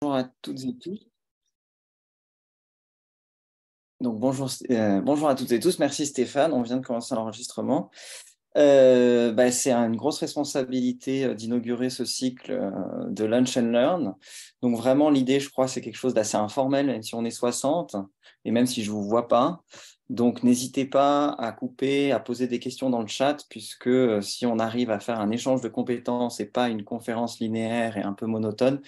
Bonjour à toutes et tous. Donc, bonjour à toutes et tous. Merci Stéphane. On vient de commencer l'enregistrement. C'est une grosse responsabilité d'inaugurer ce cycle de Lunch and Learn. Donc, vraiment, l'idée, je crois, c'est quelque chose d'assez informel, même si on est 60 et même si je ne vous vois pas. Donc, n'hésitez pas à couper, à poser des questions dans le chat, puisque si on arrive à faire un échange de compétences et pas une conférence linéaire et un peu monotone,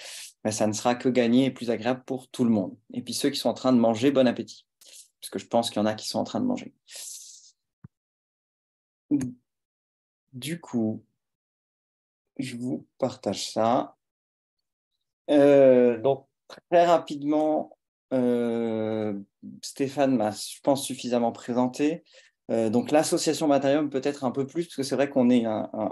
ça ne sera que gagné et plus agréable pour tout le monde. Et puis, ceux qui sont en train de manger, bon appétit, parce que je pense qu'il y en a qui sont en train de manger. Du coup, je vous partage ça. Donc, très rapidement, Stéphane m'a, je pense, suffisamment présenté. Donc, l'association Matérium peut-être un peu plus, parce que c'est vrai qu'on est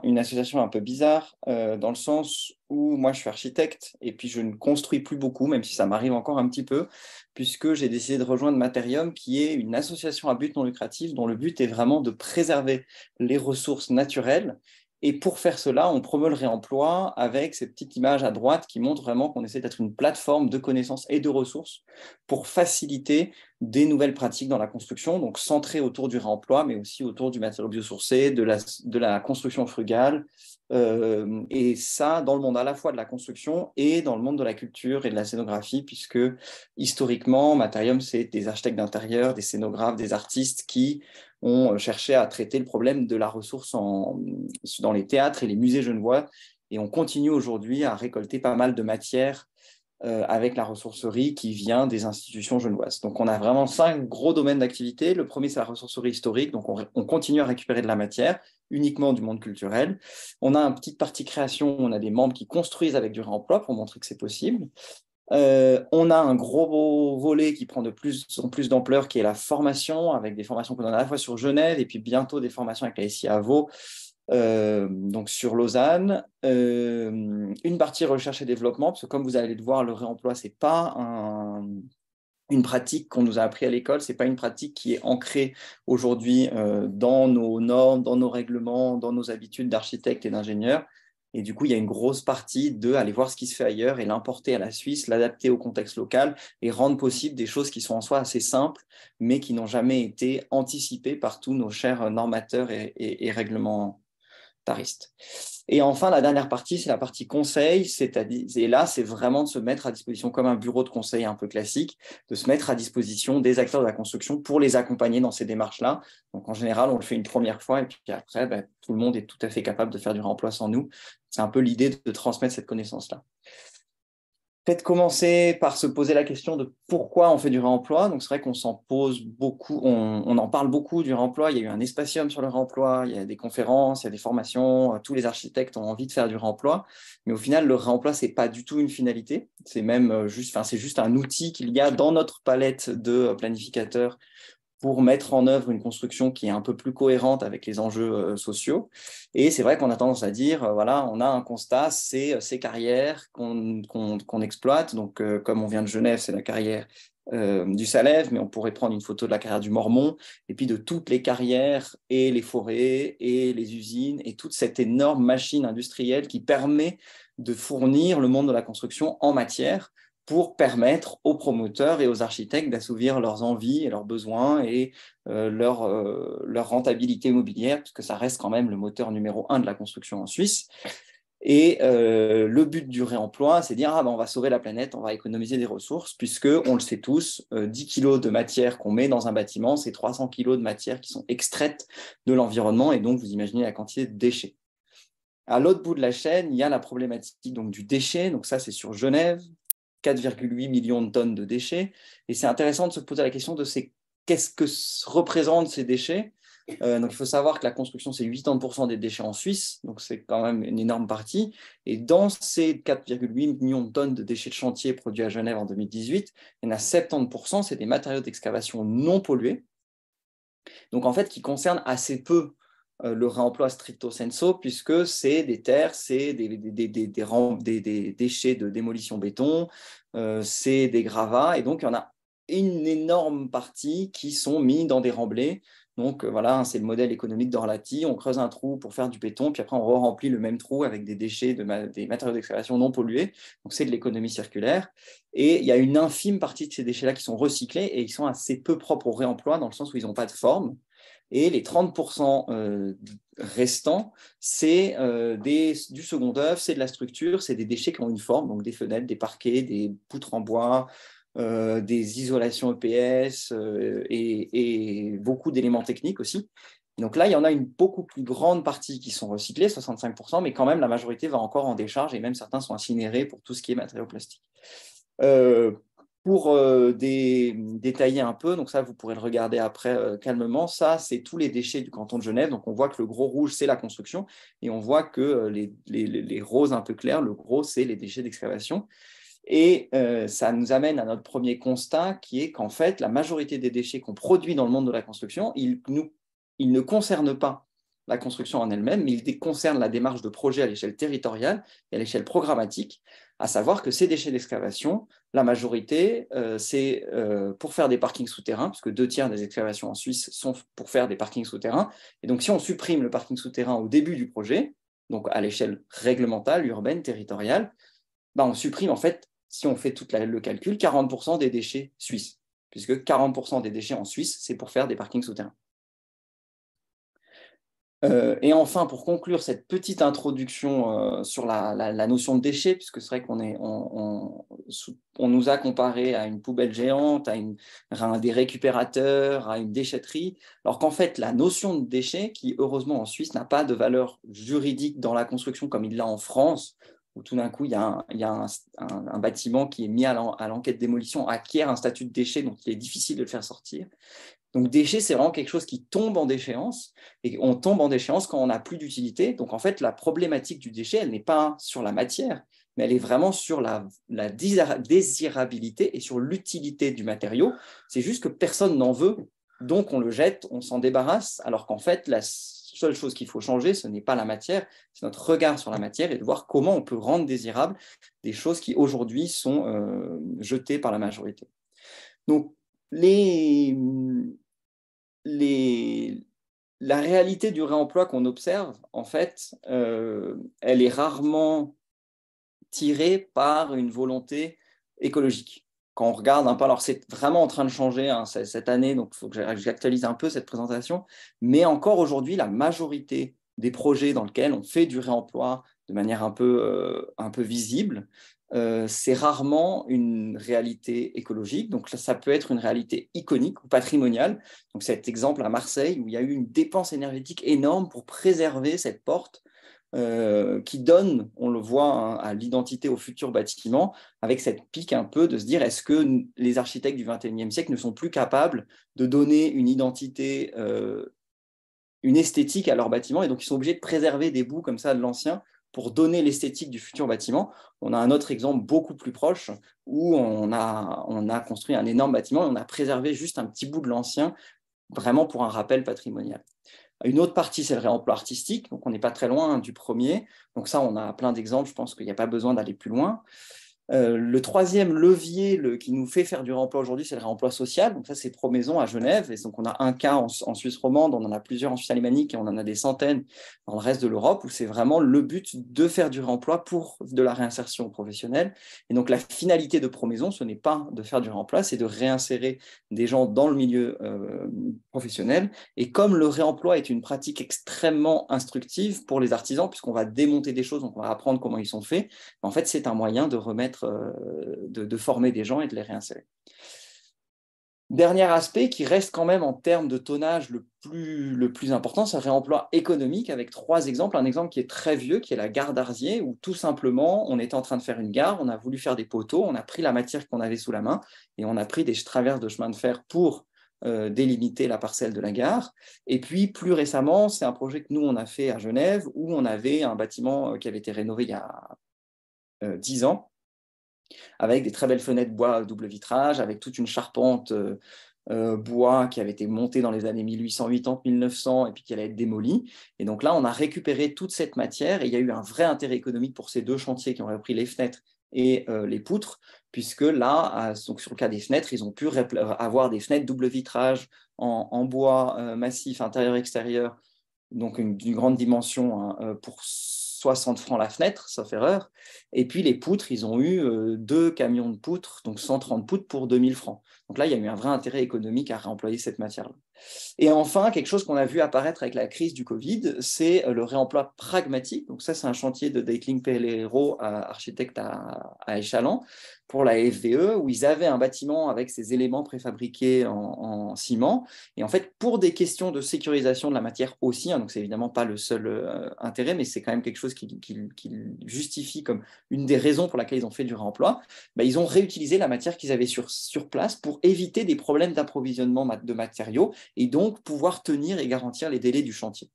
une association un peu bizarre, dans le sens où moi, je suis architecte, et puis je ne construis plus beaucoup, même si ça m'arrive encore un petit peu, puisque j'ai décidé de rejoindre Matérium, qui est une association à but non lucratif, dont le but est vraiment de préserver les ressources naturelles. Et pour faire cela, on promeut le réemploi avec cette petite image à droite qui montre vraiment qu'on essaie d'être une plateforme de connaissances et de ressources pour faciliter des nouvelles pratiques dans la construction, donc centrées autour du réemploi, mais aussi autour du matériau biosourcé, de la construction frugale, et ça dans le monde à la fois de la construction et dans le monde de la culture et de la scénographie, puisque historiquement, Matérium, c'est des architectes d'intérieur, des scénographes, des artistes qui ont cherché à traiter le problème de la ressource dans les théâtres et les musées genevois. Et on continue aujourd'hui à récolter pas mal de matière avec la ressourcerie qui vient des institutions genevoises. Donc, on a vraiment 5 gros domaines d'activité. Le premier, c'est la ressourcerie historique. Donc, on continue à récupérer de la matière, uniquement du monde culturel. On a une petite partie création, on a des membres qui construisent avec du réemploi pour montrer que c'est possible. On a un gros volet qui prend de plus en plus d'ampleur, qui est la formation, avec des formations qu'on a à la fois sur Genève et puis bientôt des formations avec la SI à Vaud, donc sur Lausanne. Une partie recherche et développement, parce que comme vous allez le voir, le réemploi, c'est pas une pratique qu'on nous a appris à l'école, c'est pas une pratique qui est ancrée aujourd'hui dans nos normes, dans nos règlements, dans nos habitudes d'architectes et d'ingénieurs. Et du coup, il y a une grosse partie de aller voir ce qui se fait ailleurs et l'importer à la Suisse, l'adapter au contexte local et rendre possible des choses qui sont en soi assez simples, mais qui n'ont jamais été anticipées par tous nos chers normateurs et réglementaristes. Et enfin, la dernière partie, c'est la partie conseil, c'est-à-dire, et là, c'est vraiment de se mettre à disposition comme un bureau de conseil un peu classique, de se mettre à disposition des acteurs de la construction pour les accompagner dans ces démarches-là. Donc, en général, on le fait une première fois et puis après, tout le monde est tout à fait capable de faire du réemploi sans nous. C'est un peu l'idée de transmettre cette connaissance-là. Peut-être commencer par se poser la question de pourquoi on fait du réemploi. Donc, c'est vrai qu'on s'en pose beaucoup, on en parle beaucoup du réemploi. Il y a eu un espacium sur le réemploi, il y a des conférences, il y a des formations. Tous les architectes ont envie de faire du réemploi. Mais au final, le réemploi, c'est pas du tout une finalité. C'est même juste, c'est juste un outil qu'il y a dans notre palette de planificateurs pour mettre en œuvre une construction qui est un peu plus cohérente avec les enjeux sociaux. Et c'est vrai qu'on a tendance à dire, voilà, on a un constat, c'est ces carrières qu'on exploite. Donc, comme on vient de Genève, c'est la carrière du Salève, mais on pourrait prendre une photo de la carrière du Mormon, et puis de toutes les carrières et les forêts et les usines et toute cette énorme machine industrielle qui permet de fournir le monde de la construction en matière pour permettre aux promoteurs et aux architectes d'assouvir leurs envies et leurs besoins et leur rentabilité immobilière, puisque ça reste quand même le moteur numéro 1 de la construction en Suisse. Et le but du réemploi, c'est de dire, on va sauver la planète, on va économiser des ressources, puisque, on le sait tous, 10 kilos de matière qu'on met dans un bâtiment, c'est 300 kilos de matière qui sont extraites de l'environnement, et donc vous imaginez la quantité de déchets. À l'autre bout de la chaîne, il y a la problématique donc, du déchet, donc ça c'est sur Genève, 4,8 millions de tonnes de déchets. Et c'est intéressant de se poser la question de qu'est-ce que représentent ces déchets. Donc il faut savoir que la construction, c'est 80% des déchets en Suisse, donc c'est quand même une énorme partie. Et dans ces 4,8 millions de tonnes de déchets de chantier produits à Genève en 2018, il y en a 70%, c'est des matériaux d'excavation non pollués, donc en fait qui concernent assez peu le réemploi stricto sensu, puisque c'est des terres, c'est des déchets de démolition béton, c'est des gravats, et donc il y en a une énorme partie qui sont mis dans des remblais Donc voilà, c'est le modèle économique d'Orlati. On creuse un trou pour faire du béton, puis après on remplit le même trou avec des déchets, des matériaux d'excavation non pollués. Donc c'est de l'économie circulaire. Et il y a une infime partie de ces déchets-là qui sont recyclés et ils sont assez peu propres au réemploi dans le sens où ils n'ont pas de forme. Et les 30% restants, c'est du second œuvre, c'est de la structure, c'est des déchets qui ont une forme, donc des fenêtres, des parquets, des poutres en bois, des isolations EPS et beaucoup d'éléments techniques aussi. Donc là, il y en a une beaucoup plus grande partie qui sont recyclés, 65%, mais quand même, la majorité va encore en décharge et même certains sont incinérés pour tout ce qui est matériaux plastiques. Pour détailler un peu, donc ça, vous pourrez le regarder après calmement, ça, c'est tous les déchets du canton de Genève. Donc, on voit que le gros rouge, c'est la construction, et on voit que les roses un peu clairs, le gros, c'est les déchets d'excavation. Et ça nous amène à notre premier constat, qui est qu'en fait, la majorité des déchets qu'on produit dans le monde de la construction, ils ne concernent pas la construction en elle-même, mais ils concernent la démarche de projet à l'échelle territoriale et à l'échelle programmatique, à savoir que ces déchets d'excavation, la majorité, c'est pour faire des parkings souterrains, puisque 2 tiers des excavations en Suisse sont pour faire des parkings souterrains. Et donc, si on supprime le parking souterrain au début du projet, donc à l'échelle réglementale, urbaine, territoriale, bah on supprime en fait, si on fait tout le calcul, 40% des déchets suisses, puisque 40% des déchets en Suisse, c'est pour faire des parkings souterrains. Et enfin, pour conclure cette petite introduction sur la notion de déchet, puisque c'est vrai on nous a comparé à une poubelle géante, à des récupérateurs, à une déchetterie, alors qu'en fait, la notion de déchet, qui heureusement en Suisse n'a pas de valeur juridique dans la construction comme il l'a en France, où tout d'un coup, il y a un bâtiment qui est mis à l'enquête démolition, acquiert un statut de déchet, donc il est difficile de le faire sortir. Donc, déchet, c'est vraiment quelque chose qui tombe en déchéance. Et on tombe en déchéance quand on n'a plus d'utilité. Donc, en fait, la problématique du déchet, elle n'est pas sur la matière, mais elle est vraiment sur la désirabilité et sur l'utilité du matériau. C'est juste que personne n'en veut, donc on le jette, on s'en débarrasse, alors qu'en fait, la seule chose qu'il faut changer, ce n'est pas la matière, c'est notre regard sur la matière et de voir comment on peut rendre désirables des choses qui aujourd'hui sont jetées par la majorité. Donc, la réalité du réemploi qu'on observe, en fait, elle est rarement tirée par une volonté écologique. Quand on regarde un peu, alors c'est vraiment en train de changer hein, cette année, donc il faut que j'actualise un peu cette présentation, mais encore aujourd'hui, la majorité des projets dans lesquels on fait du réemploi de manière un peu visible, c'est rarement une réalité écologique. Donc ça peut être une réalité iconique ou patrimoniale. Donc cet exemple à Marseille où il y a eu une dépense énergétique énorme pour préserver cette porte qui donne, on le voit, hein, à l'identité au futur bâtiment, avec cette pique un peu de se dire est-ce que les architectes du XXIe siècle ne sont plus capables de donner une identité, une esthétique à leur bâtiment, et donc ils sont obligés de préserver des bouts comme ça de l'ancien pour donner l'esthétique du futur bâtiment. On a un autre exemple beaucoup plus proche où on a construit un énorme bâtiment et on a préservé juste un petit bout de l'ancien, vraiment pour un rappel patrimonial. Une autre partie, c'est le réemploi artistique, donc on n'est pas très loin du premier. Donc ça, on a plein d'exemples, je pense qu'il n'y a pas besoin d'aller plus loin. Le troisième levier qui nous fait faire du réemploi aujourd'hui, c'est le réemploi social. Donc ça, c'est Promaison à Genève. Et donc, on a un cas en Suisse romande, on en a plusieurs en Suisse alémanique et on en a des centaines dans le reste de l'Europe où c'est vraiment le but de faire du réemploi pour de la réinsertion professionnelle. Et donc, la finalité de Promaison, ce n'est pas de faire du réemploi, c'est de réinsérer des gens dans le milieu professionnel. Et comme le réemploi est une pratique extrêmement instructive pour les artisans, puisqu'on va démonter des choses, donc on va apprendre comment ils sont faits, en fait, c'est un moyen de remettre de former des gens et de les réinsérer. Dernier aspect qui reste quand même en termes de tonnage le plus important, c'est le réemploi économique avec 3 exemples. Un exemple qui est très vieux, qui est la gare d'Arzier, où tout simplement, on était en train de faire une gare, on a voulu faire des poteaux, on a pris la matière qu'on avait sous la main et on a pris des traverses de chemin de fer pour délimiter la parcelle de la gare. Et puis, plus récemment, c'est un projet que nous, on a fait à Genève, où on avait un bâtiment qui avait été rénové il y a 10 ans, avec des très belles fenêtres bois à double vitrage, avec toute une charpente bois qui avait été montée dans les années 1880-1900 et puis qui allait être démolie. Et donc là, on a récupéré toute cette matière et il y a eu un vrai intérêt économique pour ces 2 chantiers qui ont repris les fenêtres et les poutres, puisque là, donc sur le cas des fenêtres, ils ont pu avoir des fenêtres double vitrage en bois massif intérieur-extérieur, donc d'une grande dimension, hein, pour 60 francs la fenêtre, sauf erreur. Et puis les poutres, ils ont eu 2 camions de poutres, donc 130 poutres pour 2000 francs. Donc là, il y a eu un vrai intérêt économique à réemployer cette matière-là. Et enfin, quelque chose qu'on a vu apparaître avec la crise du Covid, c'est le réemploi pragmatique. Donc ça, c'est un chantier de Deitling Pelero, architecte à Échallens, pour la FVE, où ils avaient un bâtiment avec ces éléments préfabriqués en ciment. Et en fait, pour des questions de sécurisation de la matière aussi, hein, donc c'est évidemment pas le seul intérêt, mais c'est quand même quelque chose qui justifie comme une des raisons pour laquelle ils ont fait du réemploi, bah, ils ont réutilisé la matière qu'ils avaient sur place pour éviter des problèmes d'approvisionnement de matériaux et donc pouvoir tenir et garantir les délais du chantier.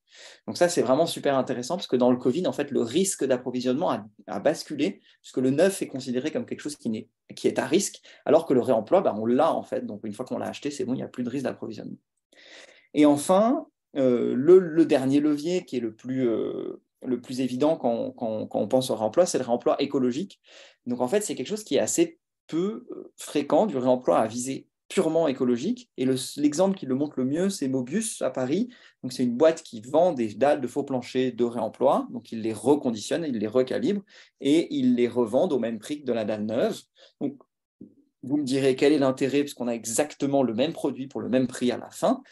Donc ça, c'est vraiment super intéressant parce que dans le Covid, en fait, le risque d'approvisionnement a basculé puisque le neuf est considéré comme quelque chose qui est à risque, alors que le réemploi, bah, on l'a en fait. Donc une fois qu'on l'a acheté, c'est bon, il n'y a plus de risque d'approvisionnement. Et enfin, le dernier levier qui est le plus évident quand on pense au réemploi, c'est le réemploi écologique. Donc en fait, c'est quelque chose qui est assez peu fréquent, du réemploi à visée purement écologique. Et l'exemple qui le montre le mieux, c'est Mobius à Paris. Donc c'est une boîte qui vend des dalles de faux planchers de réemploi. Donc ils les reconditionnent, ils les recalibrent et ils les revendent au même prix que de la dalle neuve. Donc vous me direz quel est l'intérêt, puisqu'on a exactement le même produit pour le même prix à la fin.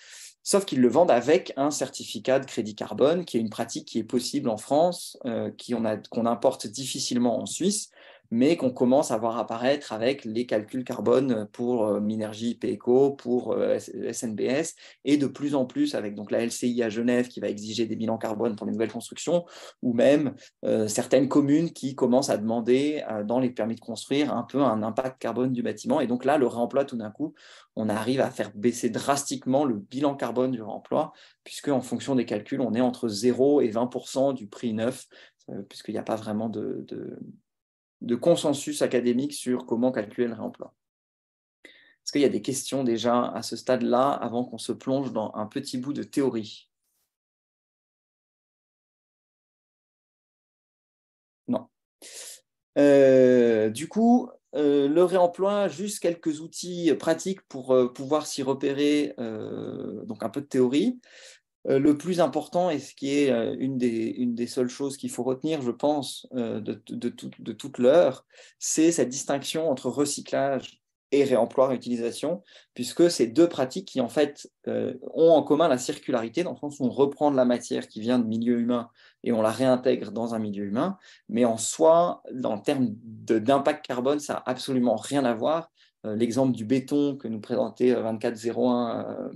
Sauf qu'ils le vendent avec un certificat de crédit carbone, qui est une pratique qui est possible en France, qu'on importe difficilement en Suisse, mais qu'on commence à voir apparaître avec les calculs carbone pour Minergie PECO, pour SNBS, et de plus en plus avec donc, la LCI à Genève qui va exiger des bilans carbone pour les nouvelles constructions, ou même certaines communes qui commencent à demander dans les permis de construire un peu un impact carbone du bâtiment. Et donc là, le réemploi, tout d'un coup, on arrive à faire baisser drastiquement le bilan carbone du réemploi, puisque en fonction des calculs, on est entre 0 et 20% du prix neuf, puisqu'il n'y a pas vraiment de consensus académique sur comment calculer le réemploi. Est-ce qu'il y a des questions déjà à ce stade-là, avant qu'on se plonge dans un petit bout de théorie? Non. Du coup, le réemploi, juste quelques outils pratiques pour pouvoir s'y repérer, donc un peu de théorie. Le plus important, et ce qui est une des seules choses qu'il faut retenir, je pense, de toute l'heure, c'est cette distinction entre recyclage et réemploi, réutilisation, puisque c'est deux pratiques qui, en fait, ont en commun la circularité, dans le sens où on reprend de la matière qui vient de milieu humain et on la réintègre dans un milieu humain, mais en soi, en termes d'impact carbone, ça n'a absolument rien à voir. L'exemple du béton que nous présentait 2401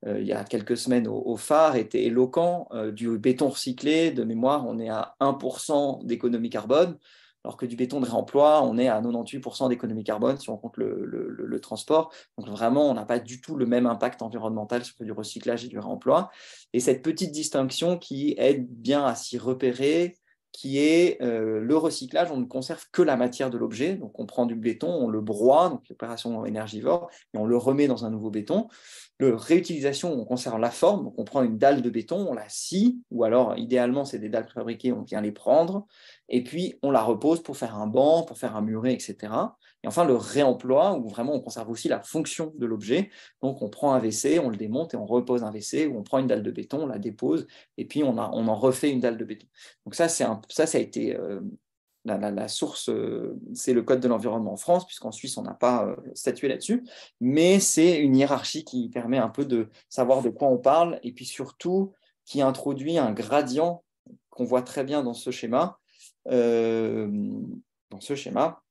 il y a quelques semaines au phare était éloquent. Du béton recyclé, de mémoire, on est à 1% d'économie carbone, alors que du béton de réemploi, on est à 98% d'économie carbone si on compte le transport. Donc vraiment, on n'a pas du tout le même impact environnemental sur du recyclage et du réemploi. Et cette petite distinction qui aide bien à s'y repérer, qui est le recyclage, on ne conserve que la matière de l'objet. Donc on prend du béton, on le broie, donc l'opération énergivore, et on le remet dans un nouveau béton. Le réutilisation, on conserve la forme, donc on prend une dalle de béton, on la scie, ou alors idéalement c'est des dalles préfabriquées, on vient les prendre, et puis on la repose pour faire un banc, pour faire un muret, etc. Et enfin le réemploi, où vraiment on conserve aussi la fonction de l'objet, donc on prend un WC, on le démonte et on repose un WC, ou on prend une dalle de béton, on la dépose, et puis on en refait une dalle de béton. Donc ça a été la source, c'est le code de l'environnement en France, puisqu'en Suisse, on n'a pas statué là-dessus, mais c'est une hiérarchie qui permet un peu de savoir de quoi on parle, et puis surtout qui introduit un gradient qu'on voit très bien dans ce schéma, euh, dans ce schéma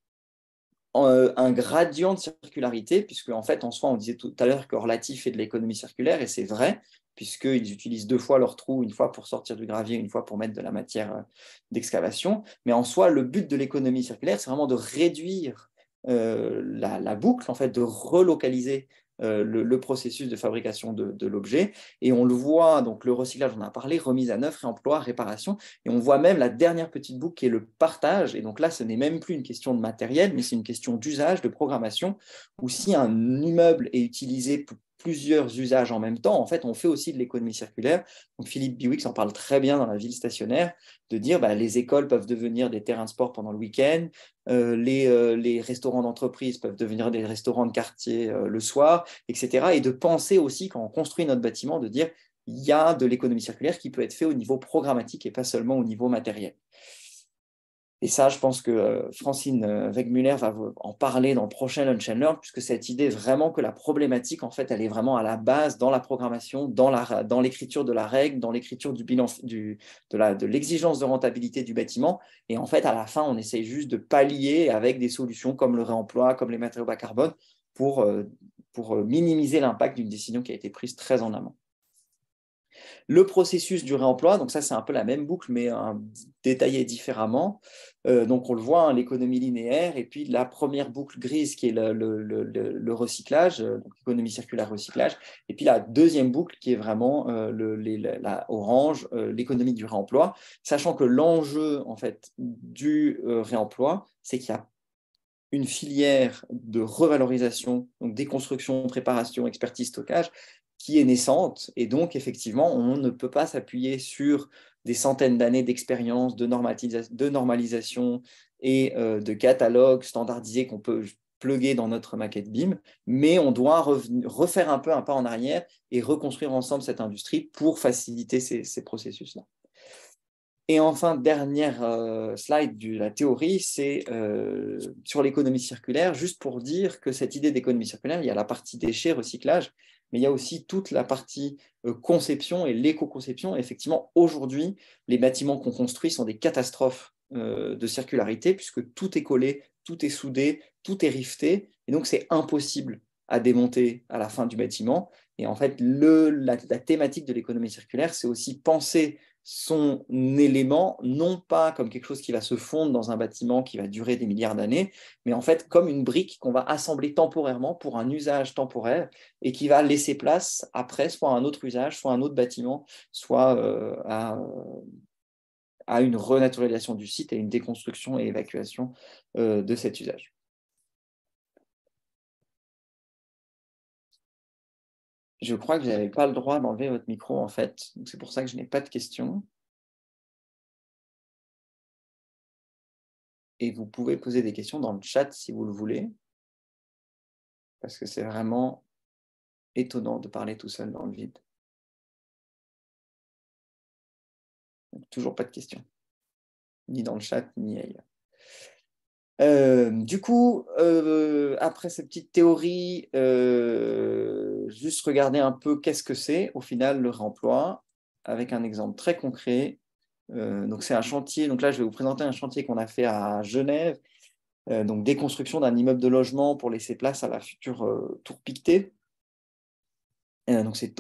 un gradient de circularité, puisque en fait, en soi, on disait tout à l'heure que Relatif fait de l'économie circulaire, et c'est vrai, puisqu'ils utilisent 2 fois leur trou, une fois pour sortir du gravier, une fois pour mettre de la matière d'excavation. Mais en soi, le but de l'économie circulaire, c'est vraiment de réduire la boucle, en fait, de relocaliser le processus de fabrication de l'objet. Et on le voit, donc le recyclage, on en a parlé, remise à neuf, réemploi, réparation. Et on voit même la dernière petite boucle qui est le partage. Et donc là, ce n'est même plus une question de matériel, mais c'est une question d'usage, de programmation, où si un immeuble est utilisé plusieurs usages en même temps, en fait, on fait aussi de l'économie circulaire. Donc, Philippe Biwix en parle très bien dans La ville stationnaire, de dire les écoles peuvent devenir des terrains de sport pendant le week-end, les restaurants d'entreprise peuvent devenir des restaurants de quartier le soir, etc. Et de penser aussi, quand on construit notre bâtiment, de dire il y a de l'économie circulaire qui peut être fait au niveau programmatique et pas seulement au niveau matériel. Et ça, je pense que Francine Wegmüller va en parler dans le prochain Lunch and Learn, puisque cette idée vraiment que la problématique, en fait, elle est vraiment à la base dans la programmation, dans l'écriture de la règle, dans l'écriture du bilan, de l'exigence de rentabilité du bâtiment. Et en fait, à la fin, on essaye juste de pallier avec des solutions comme le réemploi, comme les matériaux bas carbone, pour minimiser l'impact d'une décision qui a été prise très en amont. Le processus du réemploi, donc ça c'est un peu la même boucle, mais détaillé différemment. Donc on le voit, l'économie linéaire, et puis la première boucle grise qui est le recyclage, donc l'économie circulaire recyclage, et puis la deuxième boucle qui est vraiment la orange, l'économie du réemploi, sachant que l'enjeu en fait du réemploi, c'est qu'il y a une filière de revalorisation, donc déconstruction, préparation, expertise, stockage, qui est naissante. Et donc, effectivement, on ne peut pas s'appuyer sur des centaines d'années d'expérience, de normalisation et de catalogues standardisés qu'on peut plugger dans notre maquette BIM, mais on doit refaire un peu un pas en arrière et reconstruire ensemble cette industrie pour faciliter ces processus-là. Et enfin, dernière slide de la théorie, c'est sur l'économie circulaire, juste pour dire que cette idée d'économie circulaire, il y a la partie déchets, recyclage, mais il y a aussi toute la partie conception et l'éco-conception. Effectivement, aujourd'hui, les bâtiments qu'on construit sont des catastrophes de circularité, puisque tout est collé, tout est soudé, tout est rifté, et donc c'est impossible à démonter à la fin du bâtiment. Et en fait, la thématique de l'économie circulaire, c'est aussi penser son élément, non pas comme quelque chose qui va se fondre dans un bâtiment qui va durer des milliards d'années, mais en fait comme une brique qu'on va assembler temporairement pour un usage temporaire et qui va laisser place après soit à un autre usage, soit à un autre bâtiment, soit à une renaturalisation du site et une déconstruction et évacuation de cet usage. Je crois que vous n'avez pas le droit d'enlever votre micro, en fait. C'est pour ça que je n'ai pas de questions. Et vous pouvez poser des questions dans le chat si vous le voulez. Parce que c'est vraiment étonnant de parler tout seul dans le vide. Donc, toujours pas de questions. Ni dans le chat, ni ailleurs. Du coup, après cette petite théorie, juste regarder un peu qu'est-ce que c'est au final le réemploi, avec un exemple très concret. Donc c'est un chantier, donc là je vais vous présenter un chantier qu'on a fait à Genève, donc déconstruction d'un immeuble de logement pour laisser place à la future tour Pictet. Donc c'est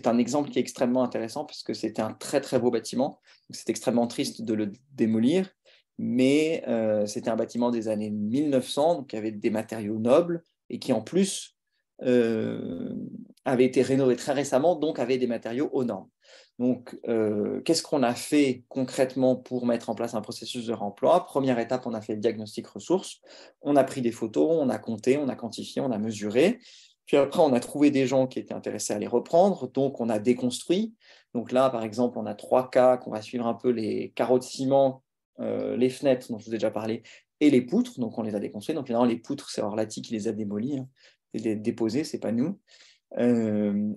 un exemple qui est extrêmement intéressant parce que c'était un très très beau bâtiment. C'est extrêmement triste de le démolir, mais c'était un bâtiment des années 1900, donc qui avait des matériaux nobles et qui en plus avait été rénové très récemment, donc avait des matériaux aux normes. Donc qu'est-ce qu'on a fait concrètement pour mettre en place un processus de réemploi? Première étape, on a fait le diagnostic ressources, on a pris des photos, on a compté, on a quantifié, on a mesuré. Puis après, on a trouvé des gens qui étaient intéressés à les reprendre, donc on a déconstruit. Donc là, par exemple, on a 3 cas qu'on va suivre un peu: les carreaux de ciment, les fenêtres dont je vous ai déjà parlé, et les poutres. Donc on les a déconstruits. Donc évidemment, les poutres, c'est Orlati qui les a démolies, hein, les déposées, ce n'est pas nous.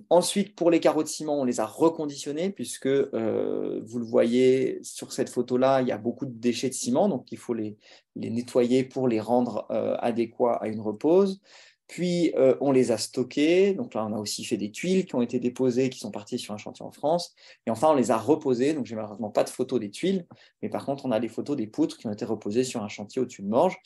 Ensuite, pour les carreaux de ciment, on les a reconditionnés puisque vous le voyez sur cette photo-là, il y a beaucoup de déchets de ciment, donc il faut les nettoyer pour les rendre adéquats à une repose. Puis, on les a stockés. Donc là, on a aussi fait des tuiles qui ont été déposées, qui sont parties sur un chantier en France. Et enfin, on les a reposées. Donc, j'ai malheureusement pas de photos des tuiles, mais par contre, on a les photos des poutres qui ont été reposées sur un chantier au-dessus de Morges.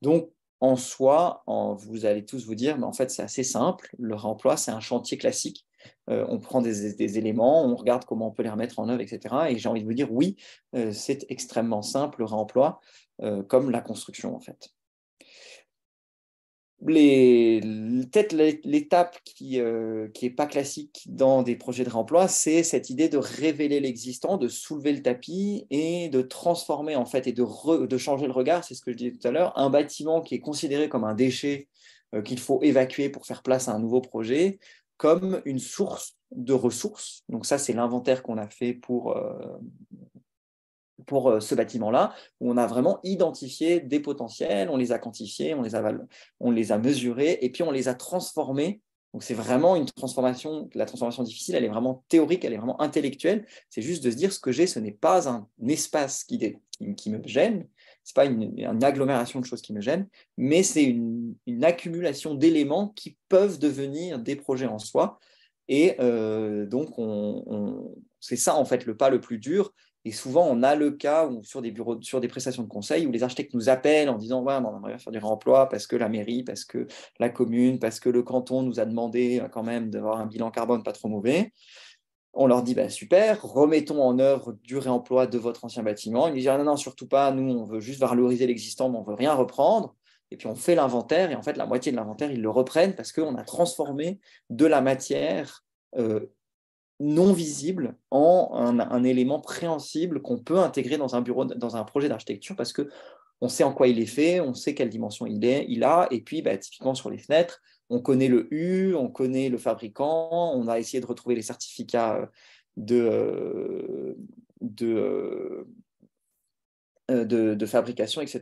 Donc, en soi, vous allez tous vous dire, mais en fait, c'est assez simple. Le réemploi, c'est un chantier classique. On prend des éléments, on regarde comment on peut les remettre en œuvre, etc. Et j'ai envie de vous dire, oui, c'est extrêmement simple, le réemploi, comme la construction, en fait. Peut-être l'étape qui n'est pas classique dans des projets de réemploi, c'est cette idée de révéler l'existant, de soulever le tapis et de transformer en fait et de changer le regard. C'est ce que je disais tout à l'heure. Un bâtiment qui est considéré comme un déchet qu'il faut évacuer pour faire place à un nouveau projet, comme une source de ressources. Donc ça, c'est l'inventaire qu'on a fait pour ce bâtiment-là, où on a vraiment identifié des potentiels, on les a quantifiés, on les a mesurés, et puis on les a transformés. Donc c'est vraiment une transformation, la transformation difficile, elle est vraiment théorique, elle est vraiment intellectuelle. C'est juste de se dire, ce que j'ai, ce n'est pas un espace qui me gêne, ce n'est pas une agglomération de choses qui me gênent, mais c'est une accumulation d'éléments qui peuvent devenir des projets en soi. Et donc, c'est ça, en fait, le pas le plus dur. Et souvent, on a le cas où, sur des bureaux, sur des prestations de conseil, où les architectes nous appellent en disant ouais, on aimerait faire du réemploi parce que la mairie, parce que la commune, parce que le canton nous a demandé quand même d'avoir un bilan carbone pas trop mauvais. On leur dit bah, super, remettons en œuvre du réemploi de votre ancien bâtiment. Ils disent ah, non, non, surtout pas, nous, on veut juste valoriser l'existant, mais on ne veut rien reprendre. Et puis on fait l'inventaire, et en fait, la moitié de l'inventaire, ils le reprennent parce qu'on a transformé de la matière non visible en un élément préhensible qu'on peut intégrer dans un bureau, dans un projet d'architecture, parce qu'on sait en quoi il est fait, on sait quelle dimension il a, et puis bah, typiquement sur les fenêtres, on connaît le U, on connaît le fabricant, on a essayé de retrouver les certificats de fabrication, etc.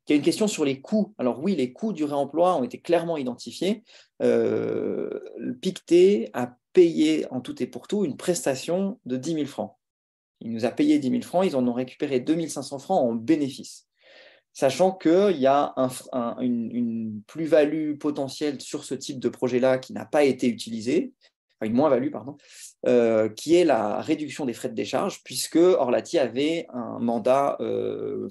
Il y a une question sur les coûts. Alors oui, les coûts du réemploi ont été clairement identifiés. Pictet a payé en tout et pour tout une prestation de 10 000 francs. Il nous a payé 10 000 francs, ils en ont récupéré 2 500 francs en bénéfice. Sachant qu'il y a une plus-value potentielle sur ce type de projet-là qui n'a pas été utilisée, enfin une moins-value, pardon, qui est la réduction des frais de décharge, puisque Orlati avait un mandat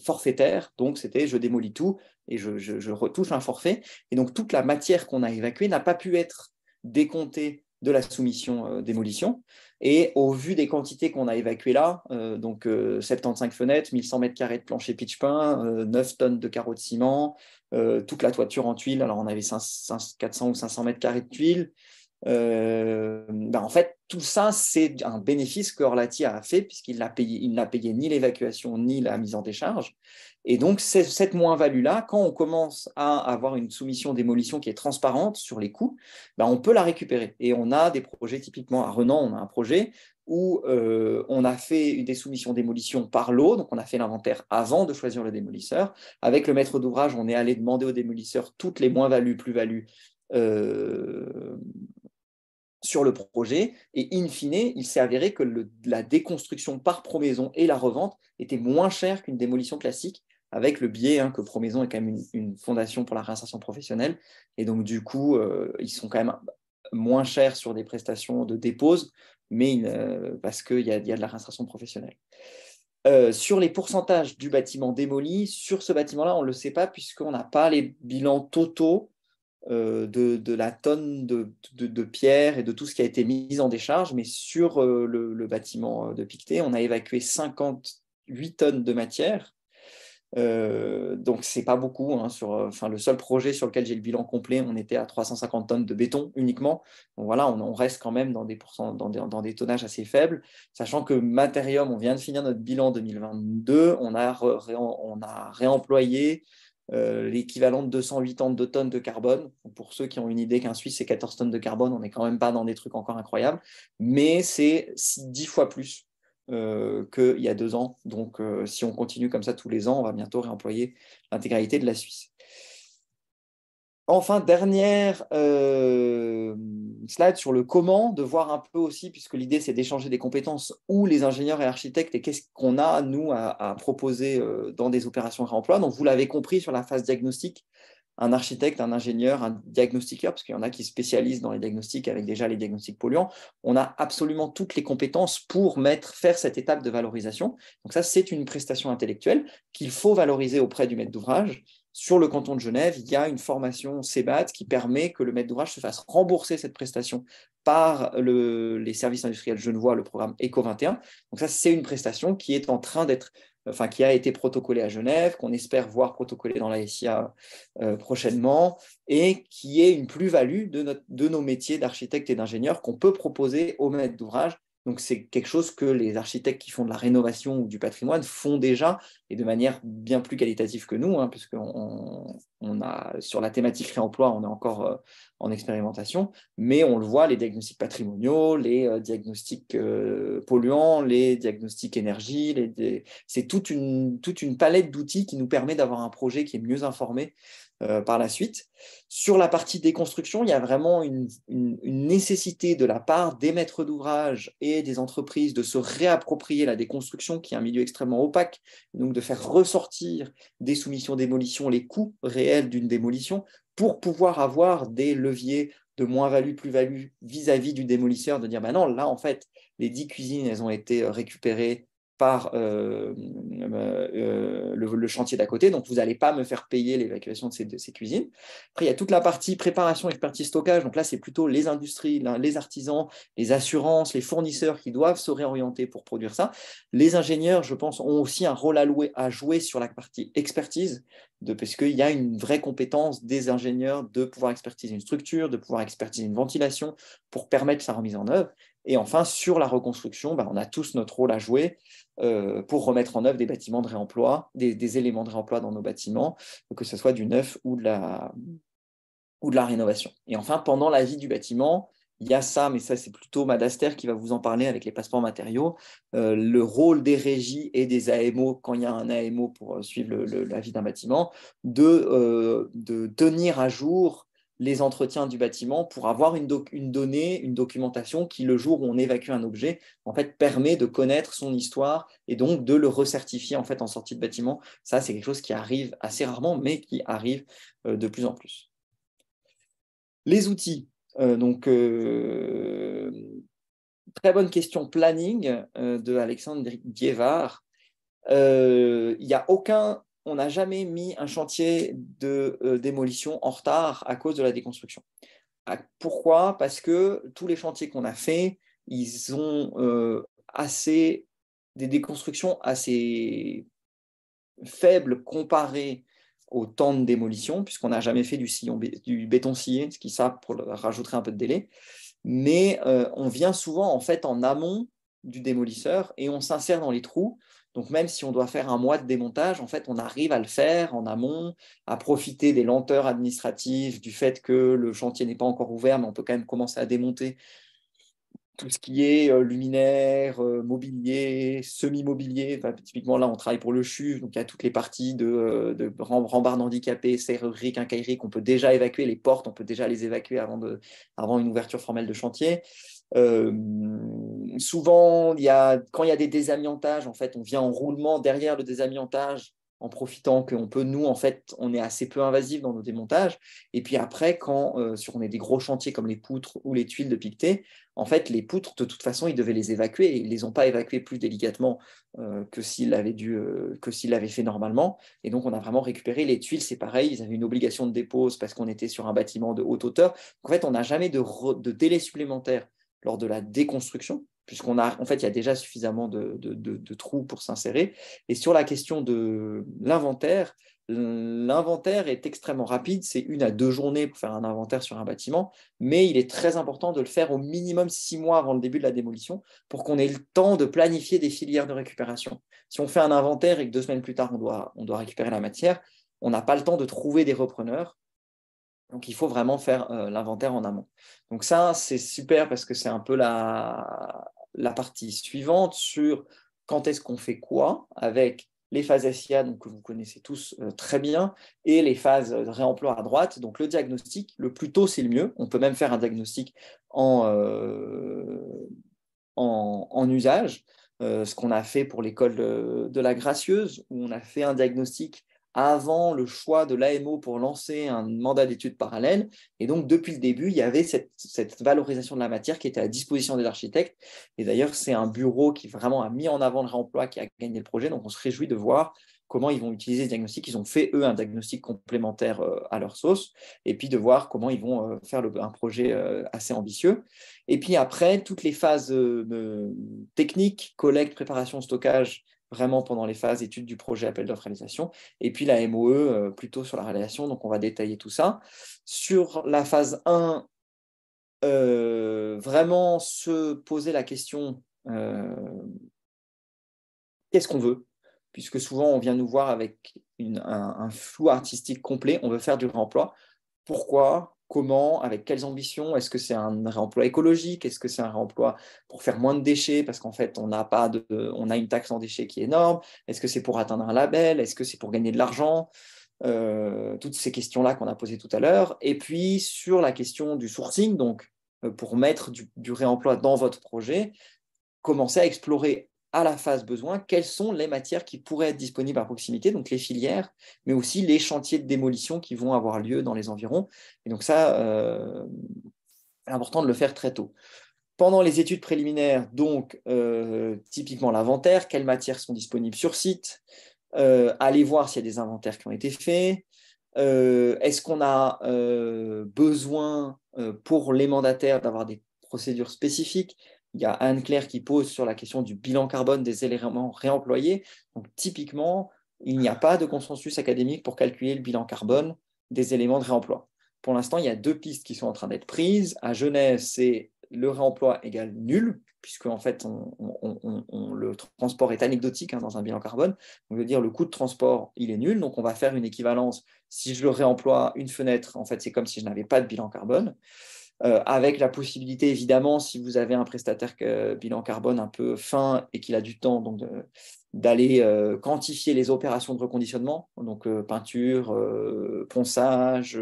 forfaitaire, donc c'était je démolis tout et je retouche un forfait. Et donc toute la matière qu'on a évacuée n'a pas pu être décomptée de la soumission démolition. Et au vu des quantités qu'on a évacuées là, donc 75 fenêtres, 1100 mètres carrés de plancher pitch peint, 9 tonnes de carreaux de ciment, toute la toiture en tuiles, alors on avait 400 ou 500 mètres carrés de tuiles. En fait, tout ça, c'est un bénéfice que Orlati a fait, puisqu'il n'a payé ni l'évacuation ni la mise en décharge. Et donc, cette moins-value-là, quand on commence à avoir une soumission démolition qui est transparente sur les coûts, on peut la récupérer. Et on a des projets, typiquement à Renan, on a un projet où on a fait des soumissions démolition par lot, donc on a fait l'inventaire avant de choisir le démolisseur. Avec le maître d'ouvrage, on est allé demander au démolisseur toutes les moins-values, plus-values sur le projet, et in fine, il s'est avéré que la déconstruction par Promaison et la revente était moins chère qu'une démolition classique, avec le biais que Promaison est quand même une fondation pour la réinsertion professionnelle, et donc du coup, ils sont quand même moins chers sur des prestations de dépose, mais parce qu'il y a de la réinsertion professionnelle. Sur les pourcentages du bâtiment démoli, sur ce bâtiment-là, on ne le sait pas, puisqu'on n'a pas les bilans totaux de la tonne de pierre et de tout ce qui a été mis en décharge, mais sur le bâtiment de Pictet, on a évacué 58 tonnes de matière. Donc, ce n'est pas beaucoup. Le seul projet sur lequel j'ai le bilan complet, on était à 350 tonnes de béton uniquement. Donc voilà, on reste quand même dans des tonnages assez faibles, sachant que Matérium, on vient de finir notre bilan 2022, on a réemployé l'équivalent de 208 tonnes de carbone. Pour ceux qui ont une idée qu'un Suisse, c'est 14 tonnes de carbone, on n'est quand même pas dans des trucs encore incroyables, mais c'est 10 fois plus qu'il y a 2 ans. Donc, si on continue comme ça tous les ans, on va bientôt réemployer l'intégralité de la Suisse. Enfin, dernière slide sur le comment, de voir un peu aussi, puisque l'idée c'est d'échanger des compétences, où les ingénieurs et architectes, et qu'est-ce qu'on a, nous, à proposer dans des opérations de réemploi. Donc, vous l'avez compris sur la phase diagnostic, un architecte, un ingénieur, un diagnostiqueur, parce qu'il y en a qui spécialisent dans les diagnostics avec déjà les diagnostics polluants. On a absolument toutes les compétences pour faire cette étape de valorisation. Donc ça, c'est une prestation intellectuelle qu'il faut valoriser auprès du maître d'ouvrage. Sur le canton de Genève, il y a une formation CEBAT qui permet que le maître d'ouvrage se fasse rembourser cette prestation par les services industriels genevois, le programme ECO 21. Donc ça, c'est une prestation qui est en train qui a été protocolée à Genève, qu'on espère voir protocolée dans la SIA prochainement, et qui est une plus-value de nos métiers d'architecte et d'ingénieur qu'on peut proposer aux maîtres d'ouvrage Donc, c'est quelque chose que les architectes qui font de la rénovation ou du patrimoine font déjà et de manière bien plus qualitative que nous, hein, puisqu'on a, sur la thématique réemploi, on est encore en expérimentation, mais on le voit, les diagnostics patrimoniaux, les diagnostics polluants, les diagnostics énergie, c'est toute une palette d'outils qui nous permet d'avoir un projet qui est mieux informé par la suite. Sur la partie déconstruction, il y a vraiment une nécessité de la part des maîtres d'ouvrage et des entreprises de se réapproprier la déconstruction, qui est un milieu extrêmement opaque, donc de faire ressortir des soumissions démolition les coûts réels d'une démolition pour pouvoir avoir des leviers de moins-value, plus-value vis-à-vis du démolisseur, de dire, ben non, là, en fait, les 10 cuisines, elles ont été récupérées par le chantier d'à côté, donc vous n'allez pas me faire payer l'évacuation de ces cuisines. Après, il y a toute la partie préparation, expertise, stockage, donc là, c'est plutôt les industries, les artisans, les assurances, les fournisseurs qui doivent se réorienter pour produire ça. Les ingénieurs, je pense, ont aussi un rôle à jouer sur la partie expertise, parce qu'il y a une vraie compétence des ingénieurs de pouvoir expertiser une structure, de pouvoir expertiser une ventilation pour permettre sa remise en œuvre. Et enfin, sur la reconstruction, on a tous notre rôle à jouer pour remettre en œuvre des bâtiments de réemploi, des éléments de réemploi dans nos bâtiments, que ce soit du neuf ou de la rénovation. Et enfin, pendant la vie du bâtiment, il y a ça, mais ça c'est plutôt Madaster qui va vous en parler avec les passeports matériaux, le rôle des régies et des AMO, quand il y a un AMO pour suivre la vie d'un bâtiment, de tenir à jour les entretiens du bâtiment pour avoir une donnée, une documentation qui, le jour où on évacue un objet, en fait, permet de connaître son histoire et donc de le recertifier en fait en sortie de bâtiment. Ça, c'est quelque chose qui arrive assez rarement, mais qui arrive de plus en plus. Les outils. Très bonne question. Planning de Alexandre Diévard. On n'a jamais mis un chantier de démolition en retard à cause de la déconstruction. Pourquoi? Parce que tous les chantiers qu'on a faits, ils ont des déconstructions assez faibles comparées au temps de démolition, puisqu'on n'a jamais fait du béton scié, ce qui ça rajouterait un peu de délai. Mais on vient souvent en fait en amont du démolisseur et on s'insère dans les trous. Donc même si on doit faire un mois de démontage, en fait, on arrive à le faire en amont, à profiter des lenteurs administratives, du fait que le chantier n'est pas encore ouvert, mais on peut quand même commencer à démonter tout ce qui est luminaire, mobilier, semi-mobilier. Enfin, typiquement, là, on travaille pour le CHUV, donc il y a toutes les parties de rambardes handicapées, serrurerie, quincaillerie qu'on peut déjà évacuer. Les portes, on peut déjà les évacuer avant une ouverture formelle de chantier. Souvent, quand il y a des désamiantages, en fait, on vient en roulement derrière le désamiantage en profitant qu'on peut, nous, en fait, on est assez peu invasif dans nos démontages. Et puis après, quand on est des gros chantiers comme les poutres ou les tuiles de piqueté, en fait, les poutres, de toute façon, ils devaient les évacuer et ils ne les ont pas évacuées plus délicatement que s'ils l'avaient fait normalement. Et donc, on a vraiment récupéré les tuiles, c'est pareil, ils avaient une obligation de dépose parce qu'on était sur un bâtiment de haute hauteur. Donc, en fait, on n'a jamais de délai supplémentaire lors de la déconstruction, en fait, il y a déjà suffisamment de trous pour s'insérer. Et sur la question de l'inventaire est extrêmement rapide, c'est 1 à 2 journées pour faire un inventaire sur un bâtiment, mais il est très important de le faire au minimum 6 mois avant le début de la démolition pour qu'on ait le temps de planifier des filières de récupération. Si on fait un inventaire et que 2 semaines plus tard, on doit récupérer la matière, on n'a pas le temps de trouver des repreneurs. Donc, il faut vraiment faire l'inventaire en amont. Donc, ça, c'est super parce que c'est un peu la partie suivante sur quand est-ce qu'on fait quoi avec les phases SIA, donc, que vous connaissez tous très bien, et les phases de réemploi à droite. Donc, le diagnostic, le plus tôt, c'est le mieux. On peut même faire un diagnostic en usage, ce qu'on a fait pour l'école de la Gracieuse, où on a fait un diagnostic avant le choix de l'AMO pour lancer un mandat d'études parallèle. Et donc, depuis le début, il y avait cette valorisation de la matière qui était à disposition des architectes. Et d'ailleurs, c'est un bureau qui vraiment a mis en avant le réemploi qui a gagné le projet. Donc, on se réjouit de voir comment ils vont utiliser ce diagnostic. Ils ont fait, eux, un diagnostic complémentaire à leur sauce. Et puis, de voir comment ils vont faire un projet assez ambitieux. Et puis après, toutes les phases techniques, collecte, préparation, stockage, vraiment pendant les phases études du projet, appel d'offres, réalisation. Et puis la MOE, plutôt sur la réalisation. Donc, on va détailler tout ça. Sur la phase 1, vraiment se poser la question qu'est-ce qu'on veut, puisque souvent on vient nous voir avec un flou artistique complet, on veut faire du réemploi. Pourquoi, comment, avec quelles ambitions? Est-ce que c'est un réemploi écologique? Est-ce que c'est un réemploi pour faire moins de déchets parce qu'en fait on a une taxe en déchets qui est énorme? Est-ce que c'est pour atteindre un label? Est-ce que c'est pour gagner de l'argent? Toutes ces questions-là qu'on a posées tout à l'heure. Et puis sur la question du sourcing, donc pour mettre du réemploi dans votre projet, commencer à explorer à la phase besoin quelles sont les matières qui pourraient être disponibles à proximité, donc les filières, mais aussi les chantiers de démolition qui vont avoir lieu dans les environs. Et donc ça, c'est important de le faire très tôt. Pendant les études préliminaires, donc typiquement l'inventaire, quelles matières sont disponibles sur site, aller voir s'il y a des inventaires qui ont été faits, est-ce qu'on a besoin pour les mandataires d'avoir des procédures spécifiques? Il y a Anne-Claire qui pose sur la question du bilan carbone des éléments réemployés. Donc typiquement, il n'y a pas de consensus académique pour calculer le bilan carbone des éléments de réemploi. Pour l'instant, il y a deux pistes qui sont en train d'être prises. À Genève, c'est le réemploi égale nul, puisque en fait, le transport est anecdotique dans un bilan carbone. On veut dire le coût de transport, il est nul, donc on va faire une équivalence. Si je le réemploie une fenêtre, en fait, c'est comme si je n'avais pas de bilan carbone. Avec la possibilité, évidemment, si vous avez un prestataire bilan carbone un peu fin et qu'il a du temps, donc d'aller quantifier les opérations de reconditionnement, donc peinture, ponçage,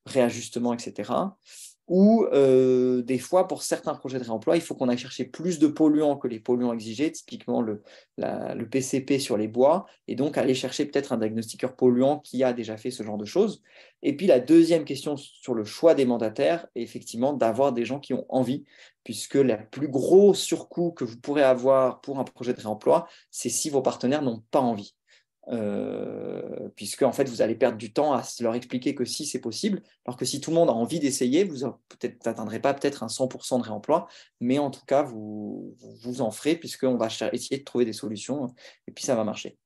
réajustement, etc. Ou des fois, pour certains projets de réemploi, il faut qu'on aille chercher plus de polluants que les polluants exigés, typiquement le PCP sur les bois, et donc aller chercher peut-être un diagnostiqueur polluant qui a déjà fait ce genre de choses. Et puis la deuxième question sur le choix des mandataires est effectivement d'avoir des gens qui ont envie, puisque le plus gros surcoût que vous pourrez avoir pour un projet de réemploi, c'est si vos partenaires n'ont pas envie. Puisque en fait vous allez perdre du temps à leur expliquer que si c'est possible, alors que si tout le monde a envie d'essayer, vous n'atteindrez pas peut-être un 100% de réemploi, mais en tout cas vous en ferez puisqu'on va essayer de trouver des solutions et puis ça va marcher.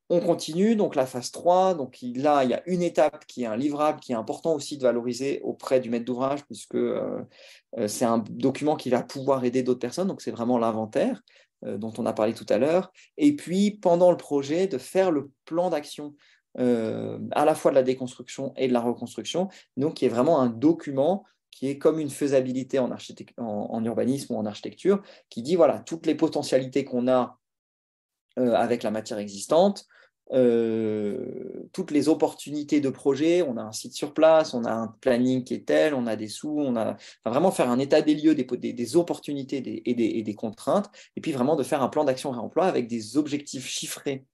On continue, donc la phase 3, donc là il y a une étape qui est un livrable qui est important aussi de valoriser auprès du maître d'ouvrage puisque c'est un document qui va pouvoir aider d'autres personnes, donc c'est vraiment l'inventaire dont on a parlé tout à l'heure, et puis pendant le projet de faire le plan d'action à la fois de la déconstruction et de la reconstruction, donc qui est vraiment un document qui est comme une faisabilité en urbanisme ou en architecture, qui dit voilà toutes les potentialités qu'on a avec la matière existante, toutes les opportunités de projet, on a un site sur place, on a un planning qui est tel, on a des sous, enfin, vraiment faire un état des lieux des opportunités et des contraintes, et puis vraiment de faire un plan d'action réemploi avec des objectifs chiffrés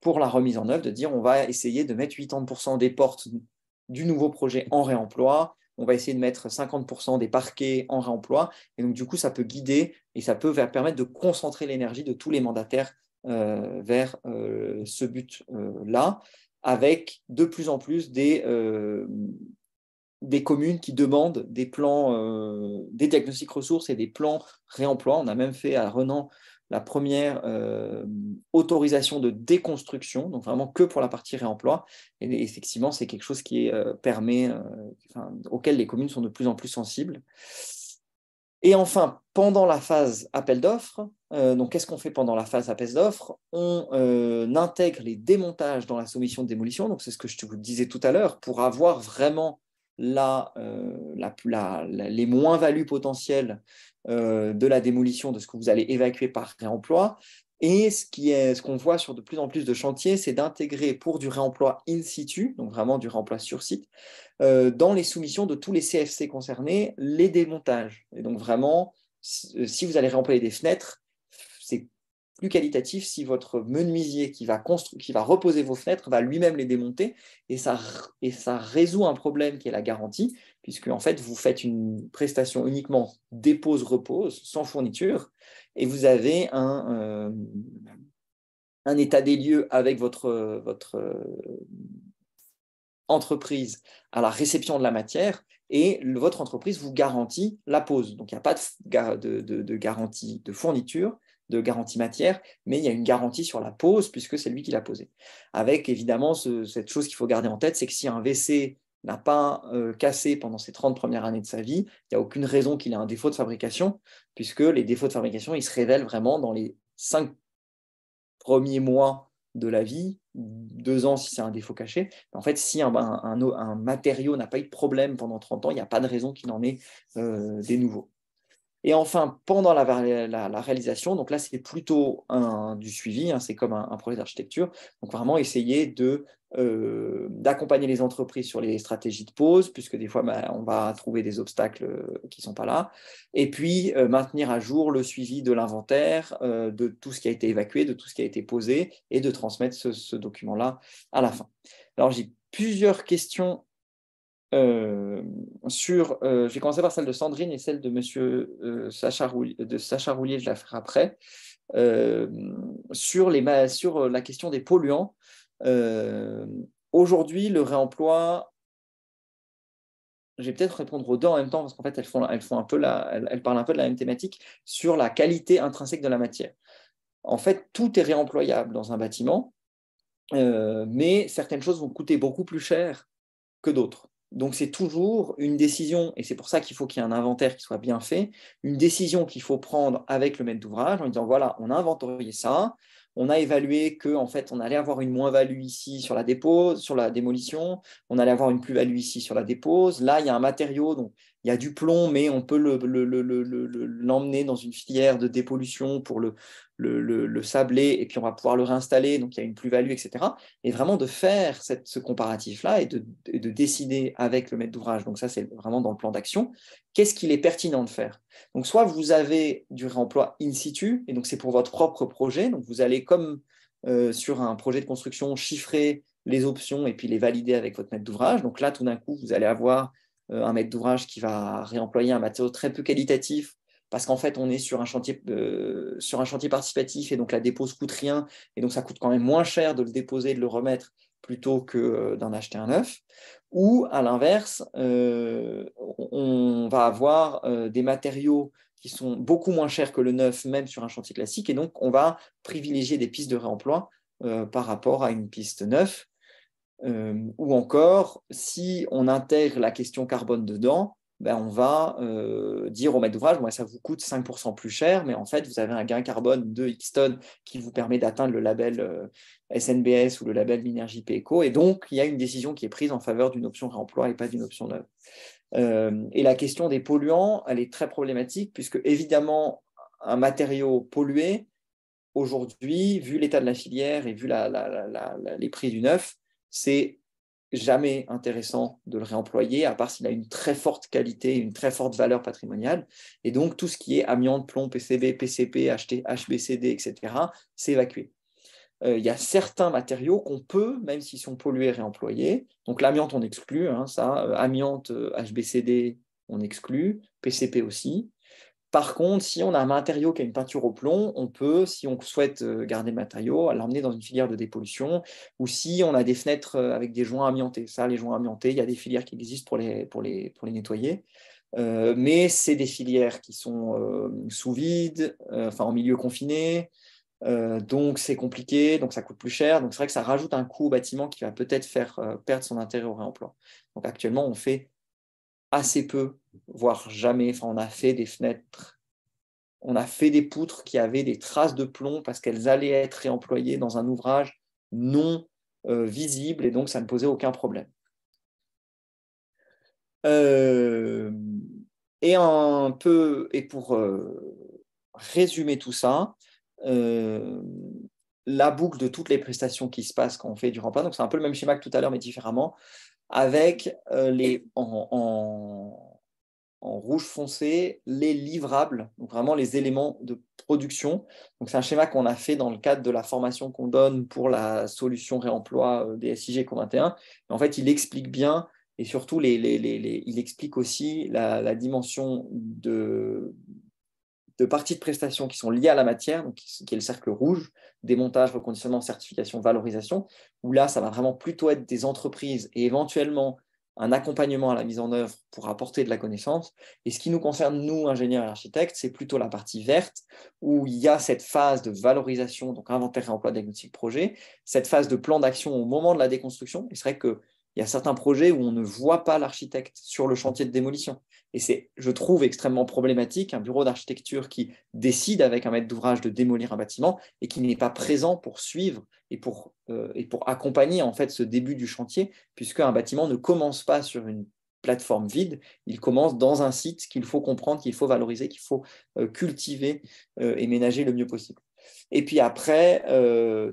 pour la remise en œuvre, de dire on va essayer de mettre 80% des portes du nouveau projet en réemploi, on va essayer de mettre 50% des parquets en réemploi, et donc du coup ça peut guider et ça peut permettre de concentrer l'énergie de tous les mandataires vers ce but-là, avec de plus en plus des communes qui demandent des plans, des diagnostics ressources et des plans réemploi. On a même fait à Renan la première autorisation de déconstruction, donc vraiment que pour la partie réemploi. Et effectivement, c'est quelque chose qui permet, auquel les communes sont de plus en plus sensibles. Et enfin, pendant la phase appel d'offres, donc qu'est-ce qu'on fait pendant la phase appel d'offres? On intègre les démontages dans la soumission de démolition, donc c'est ce que je vous disais tout à l'heure, pour avoir vraiment les moins-values potentielles de la démolition de ce que vous allez évacuer par réemploi. Et ce qu'on voit sur de plus en plus de chantiers, c'est d'intégrer pour du réemploi in situ, donc vraiment du réemploi sur site, dans les soumissions de tous les CFC concernés, les démontages. Et donc vraiment, si vous allez réemployer des fenêtres, c'est plus qualitatif si votre menuisier qui va reposer vos fenêtres va lui-même les démonter, et ça résout un problème qui est la garantie, puisque en fait vous faites une prestation uniquement dépose-repose, sans fourniture, et vous avez un état des lieux avec votre entreprise à la réception de la matière, et votre entreprise vous garantit la pose. Donc il n'y a pas de garantie de fourniture, de garantie matière, mais il y a une garantie sur la pose puisque c'est lui qui l'a posée. Avec évidemment cette chose qu'il faut garder en tête, c'est que si un WC n'a pas cassé pendant ces 30 premières années de sa vie, il n'y a aucune raison qu'il ait un défaut de fabrication, puisque les défauts de fabrication, ils se révèlent vraiment dans les 5 premiers mois de la vie, 2 ans si c'est un défaut caché. En fait, si un matériau n'a pas eu de problème pendant 30 ans, il n'y a pas de raison qu'il en ait des nouveaux. Et enfin, pendant la réalisation, donc là, c'est plutôt du suivi, hein, c'est comme un projet d'architecture. Donc vraiment essayer d'accompagner les entreprises sur les stratégies de pause, puisque des fois, on va trouver des obstacles qui ne sont pas là. Et puis, maintenir à jour le suivi de l'inventaire, de tout ce qui a été évacué, de tout ce qui a été posé, et de transmettre ce document-là à la fin. Alors, j'ai plusieurs questions je vais commencer par celle de Sandrine et celle de Monsieur Sacha Roulier, je la ferai après, sur la question des polluants. Aujourd'hui, le réemploi, je vais peut-être répondre aux deux en même temps parce qu'en fait, elles parlent un peu de la même thématique sur la qualité intrinsèque de la matière. En fait, tout est réemployable dans un bâtiment, mais certaines choses vont coûter beaucoup plus cher que d'autres. Donc c'est toujours une décision, et c'est pour ça qu'il faut qu'il y ait un inventaire qui soit bien fait, une décision qu'il faut prendre avec le maître d'ouvrage en disant voilà, on a inventorié ça, on a évalué qu'en fait on allait avoir une moins-value ici sur la dépose, sur la démolition, on allait avoir une plus-value ici sur la dépose, là il y a un matériau, donc il y a du plomb, mais on peut l'emmener dans une filière de dépollution pour le sabler, et puis on va pouvoir le réinstaller, donc il y a une plus-value, etc. Et vraiment de faire ce comparatif-là et de décider avec le maître d'ouvrage, donc ça c'est vraiment dans le plan d'action, qu'est-ce qu'il est pertinent de faire. Donc soit vous avez du réemploi in situ, et donc c'est pour votre propre projet, donc vous allez comme sur un projet de construction chiffrer les options et puis les valider avec votre maître d'ouvrage. Donc là tout d'un coup vous allez avoir un maître d'ouvrage qui va réemployer un matériau très peu qualitatif parce qu'en fait, on est sur un chantier participatif et donc la dépose coûte rien et donc ça coûte quand même moins cher de le déposer et de le remettre plutôt que d'en acheter un neuf. Ou à l'inverse, on va avoir des matériaux qui sont beaucoup moins chers que le neuf, même sur un chantier classique, et donc on va privilégier des pistes de réemploi par rapport à une piste neuve. Ou encore, si on intègre la question carbone dedans, ben on va dire au maître d'ouvrage, ça vous coûte 5% plus cher, mais en fait, vous avez un gain carbone de X tonnes qui vous permet d'atteindre le label SNBS ou le label Minergie P-Eco. Et donc, il y a une décision qui est prise en faveur d'une option réemploi et pas d'une option neuve. Et la question des polluants, elle est très problématique, puisque évidemment, un matériau pollué, aujourd'hui, vu l'état de la filière et vu les prix du neuf, c'est jamais intéressant de le réemployer, à part s'il a une très forte qualité, une très forte valeur patrimoniale. Et donc, tout ce qui est amiante, plomb, PCB, PCP, HBCD, etc., c'est évacué. Il y a certains matériaux qu'on peut, même s'ils sont pollués, réemployer. Donc, l'amiante, on exclut, hein, ça. Amiante, HBCD, on exclut. PCP aussi. Par contre, si on a un matériau qui a une peinture au plomb, on peut, si on souhaite garder le matériau, l'emmener dans une filière de dépollution, ou si on a des fenêtres avec des joints amiantés. Ça, les joints amiantés, il y a des filières qui existent pour les nettoyer. Mais c'est des filières qui sont sous vide, enfin en milieu confiné, donc c'est compliqué, donc ça coûte plus cher. Donc c'est vrai que ça rajoute un coût au bâtiment qui va peut-être faire perdre son intérêt au réemploi. Donc actuellement, on fait assez peu, voire jamais. Enfin, on a fait des fenêtres, on a fait des poutres qui avaient des traces de plomb parce qu'elles allaient être réemployées dans un ouvrage non visible et donc ça ne posait aucun problème. Et pour résumer tout ça, la boucle de toutes les prestations qui se passent quand on fait du remploi, donc c'est un peu le même schéma que tout à l'heure mais différemment, avec en rouge foncé les livrables, donc vraiment les éléments de production. Donc c'est un schéma qu'on a fait dans le cadre de la formation qu'on donne pour la solution réemploi des SIG Co21. En fait, il explique bien et surtout il explique aussi la dimension de parties de prestations qui sont liées à la matière, donc qui est le cercle rouge, démontage, reconditionnement, certification, valorisation, où là, ça va vraiment plutôt être des entreprises et éventuellement un accompagnement à la mise en œuvre pour apporter de la connaissance. Et ce qui nous concerne, nous, ingénieurs et architectes, c'est plutôt la partie verte, où il y a cette phase de valorisation, donc inventaire et emploi diagnostic projet, cette phase de plan d'action au moment de la déconstruction. Et c'est vrai que Il y a certains projets où on ne voit pas l'architecte sur le chantier de démolition. Et c'est, je trouve, extrêmement problématique un bureau d'architecture qui décide avec un maître d'ouvrage de démolir un bâtiment et qui n'est pas présent pour suivre et pour accompagner en fait ce début du chantier, puisque un bâtiment ne commence pas sur une plateforme vide, il commence dans un site qu'il faut comprendre, qu'il faut valoriser, qu'il faut cultiver et ménager le mieux possible. Et puis après,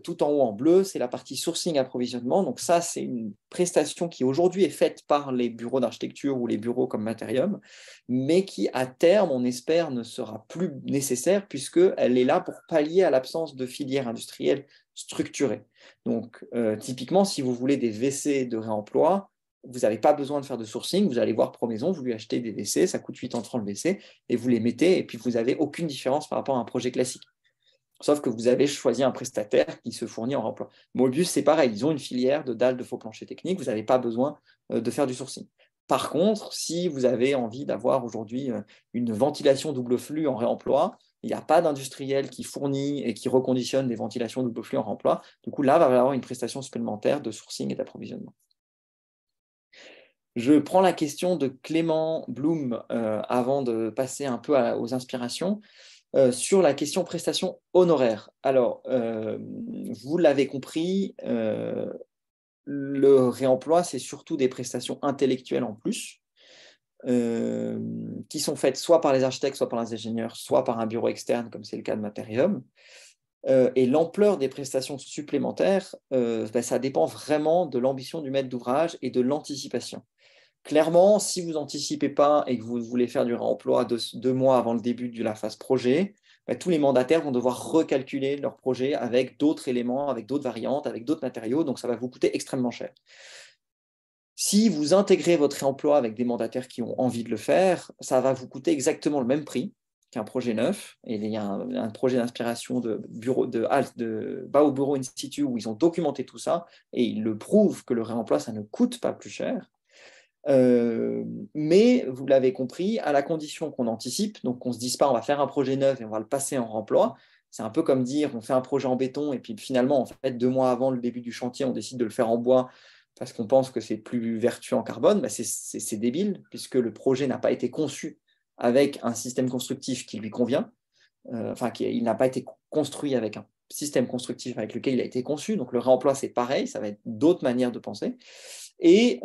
tout en haut en bleu, c'est la partie sourcing approvisionnement. Donc ça, c'est une prestation qui aujourd'hui est faite par les bureaux d'architecture ou les bureaux comme Materium, mais qui à terme, on espère, ne sera plus nécessaire puisqu'elle est là pour pallier à l'absence de filière industrielle structurée. Donc typiquement, si vous voulez des WC de réemploi, vous n'avez pas besoin de faire de sourcing, vous allez voir Promaison, vous lui achetez des WC, ça coûte 8 € le WC, et vous les mettez, et puis vous n'avez aucune différence par rapport à un projet classique. Sauf que vous avez choisi un prestataire qui se fournit en remploi. Mobius, c'est pareil, ils ont une filière de dalles de faux plancher technique, vous n'avez pas besoin de faire du sourcing. Par contre, si vous avez envie d'avoir aujourd'hui une ventilation double flux en réemploi, il n'y a pas d'industriel qui fournit et qui reconditionne des ventilations double flux en réemploi. Du coup, là, il va y avoir une prestation supplémentaire de sourcing et d'approvisionnement. Je prends la question de Clément Blum avant de passer un peu aux inspirations. Sur la question prestation honoraire. Alors, vous l'avez compris, le réemploi, c'est surtout des prestations intellectuelles en plus, qui sont faites soit par les architectes, soit par les ingénieurs, soit par un bureau externe, comme c'est le cas de Materium. Et l'ampleur des prestations supplémentaires, ça dépend vraiment de l'ambition du maître d'ouvrage et de l'anticipation. Clairement, si vous n'anticipez pas et que vous voulez faire du réemploi 2 mois avant le début de la phase projet, tous les mandataires vont devoir recalculer leur projet avec d'autres éléments, avec d'autres variantes, avec d'autres matériaux, donc ça va vous coûter extrêmement cher. Si vous intégrez votre réemploi avec des mandataires qui ont envie de le faire, ça va vous coûter exactement le même prix qu'un projet neuf. Et il y a un projet d'inspiration de Bao Bureau Institute où ils ont documenté tout ça et ils le prouvent que le réemploi, ça ne coûte pas plus cher. Mais vous l'avez compris, à la condition qu'on anticipe, donc qu'on ne se dise pas on va faire un projet neuf et on va le passer en remploi. C'est un peu comme dire on fait un projet en béton et puis finalement, en fait, 2 mois avant le début du chantier, on décide de le faire en bois parce qu'on pense que c'est plus vertueux en carbone. C'est débile puisque le projet n'a pas été conçu avec un système constructif qui lui convient. Il n'a pas été construit avec un système constructif avec lequel il a été conçu. Donc le réemploi, c'est pareil, ça va être d'autres manières de penser. Et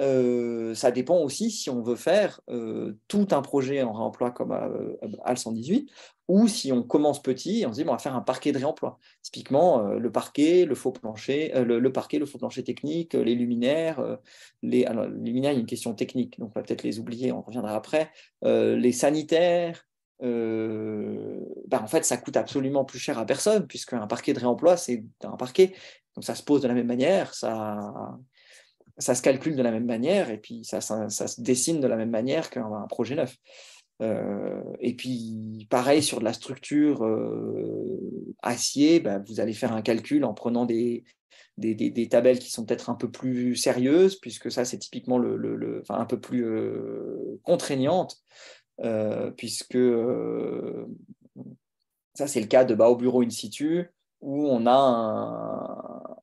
ça dépend aussi si on veut faire tout un projet en réemploi comme HAL 118 ou si on commence petit et on se dit bon, on va faire un parquet de réemploi. Typiquement, le parquet, le faux plancher, le parquet, le faux plancher technique, les luminaires. Alors, les luminaires, il y a une question technique, donc on va peut-être les oublier, on reviendra après. Les sanitaires. En fait, ça coûte absolument plus cher à personne puisqu'un parquet de réemploi, c'est un parquet. Donc ça se pose de la même manière, ça se calcule de la même manière et puis ça se dessine de la même manière qu'un projet neuf. Et puis, pareil, sur de la structure acier, vous allez faire un calcul en prenant des tabelles qui sont peut-être un peu plus sérieuses, puisque ça, c'est typiquement un peu plus contraignante, puisque ça, c'est le cas de Bao Bureau In Situ, où on a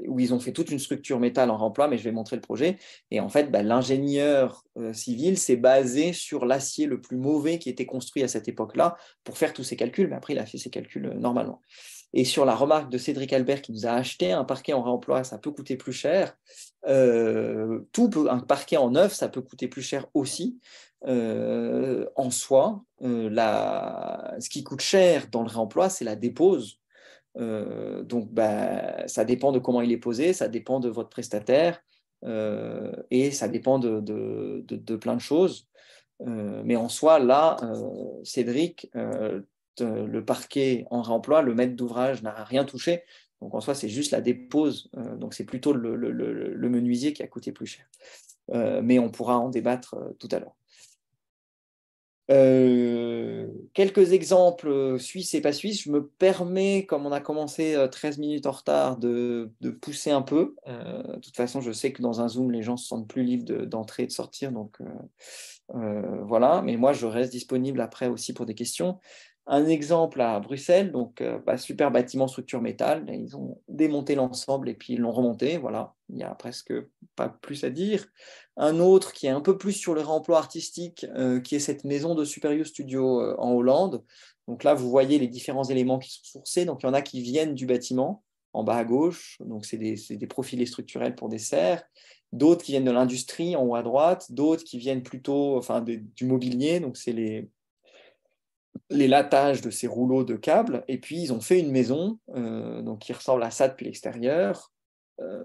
où ils ont fait toute une structure métal en remploi, mais je vais montrer le projet. Et en fait, l'ingénieur civil s'est basé sur l'acier le plus mauvais qui était construit à cette époque-là pour faire tous ces calculs, mais après, il a fait ses calculs normalement. Et sur la remarque de Cédric Albert qui nous a acheté un parquet en réemploi, ça peut coûter plus cher. Un parquet en neuf, ça peut coûter plus cher aussi. En soi, ce qui coûte cher dans le réemploi, c'est la dépose. Donc, ça dépend de comment il est posé, ça dépend de votre prestataire et ça dépend de plein de choses. Mais en soi, là, Cédric, le parquet en réemploi, le maître d'ouvrage n'a rien touché. Donc, en soi, c'est juste la dépose. Donc, c'est plutôt le menuisier qui a coûté plus cher. Mais on pourra en débattre tout à l'heure. Quelques exemples suisses et pas suisses. Je me permets, comme on a commencé 13 minutes en retard, de pousser un peu. De toute façon, je sais que dans un Zoom, les gens se sentent plus libres d'entrer et de sortir. Donc voilà, mais moi, je reste disponible après aussi pour des questions. un exemple à Bruxelles, donc super bâtiment structure métal, ils ont démonté l'ensemble et puis ils l'ont remonté, voilà, il n'y a presque pas plus à dire. Un autre qui est un peu plus sur le réemploi artistique, qui est cette maison de Super U Studio en Hollande. Donc là, vous voyez les différents éléments qui sont sourcés, donc il y en a qui viennent du bâtiment, en bas à gauche, donc c'est des profilés structurels pour des serres, d'autres qui viennent de l'industrie en haut à droite, d'autres qui viennent plutôt du mobilier, donc c'est les latages de ces rouleaux de câbles, et puis ils ont fait une maison donc qui ressemble à ça depuis l'extérieur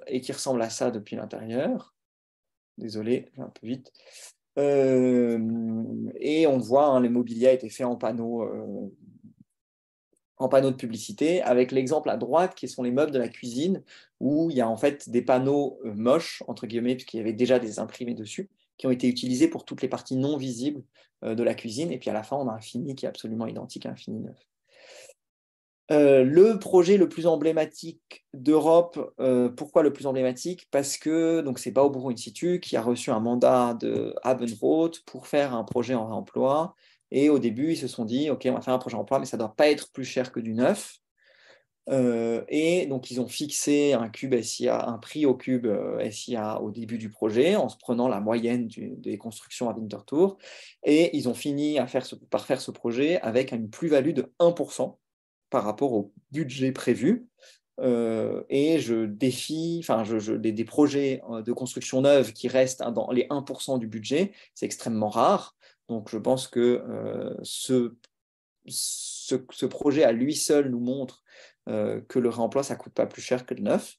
et qui ressemble à ça depuis l'intérieur. Désolé, un peu vite. Et on voit, hein, le mobilier a été fait en panneaux de publicité, avec l'exemple à droite qui sont les meubles de la cuisine, où il y a en fait des panneaux moches, entre guillemets, puisqu'il y avait déjà des imprimés dessus, qui ont été utilisés pour toutes les parties non visibles de la cuisine. Et puis à la fin, on a un fini qui est absolument identique à un fini neuf. Le projet le plus emblématique d'Europe, pourquoi le plus emblématique? Parce que c'est Baubureau In Situ qui a reçu un mandat de Abendroth pour faire un projet en réemploi. Et au début, ils se sont dit, OK, on va faire un projet en emploi, mais ça ne doit pas être plus cher que du neuf. Et donc, ils ont fixé un cube SIA, un prix au cube SIA au début du projet, en se prenant la moyenne des constructions à Winterthur. Et ils ont fini par faire ce projet avec une plus-value de 1% par rapport au budget prévu. Et je défie, des projets de construction neuve qui restent dans les 1% du budget, c'est extrêmement rare. Donc, je pense que ce projet à lui seul nous montre que le réemploi, ça ne coûte pas plus cher que le neuf.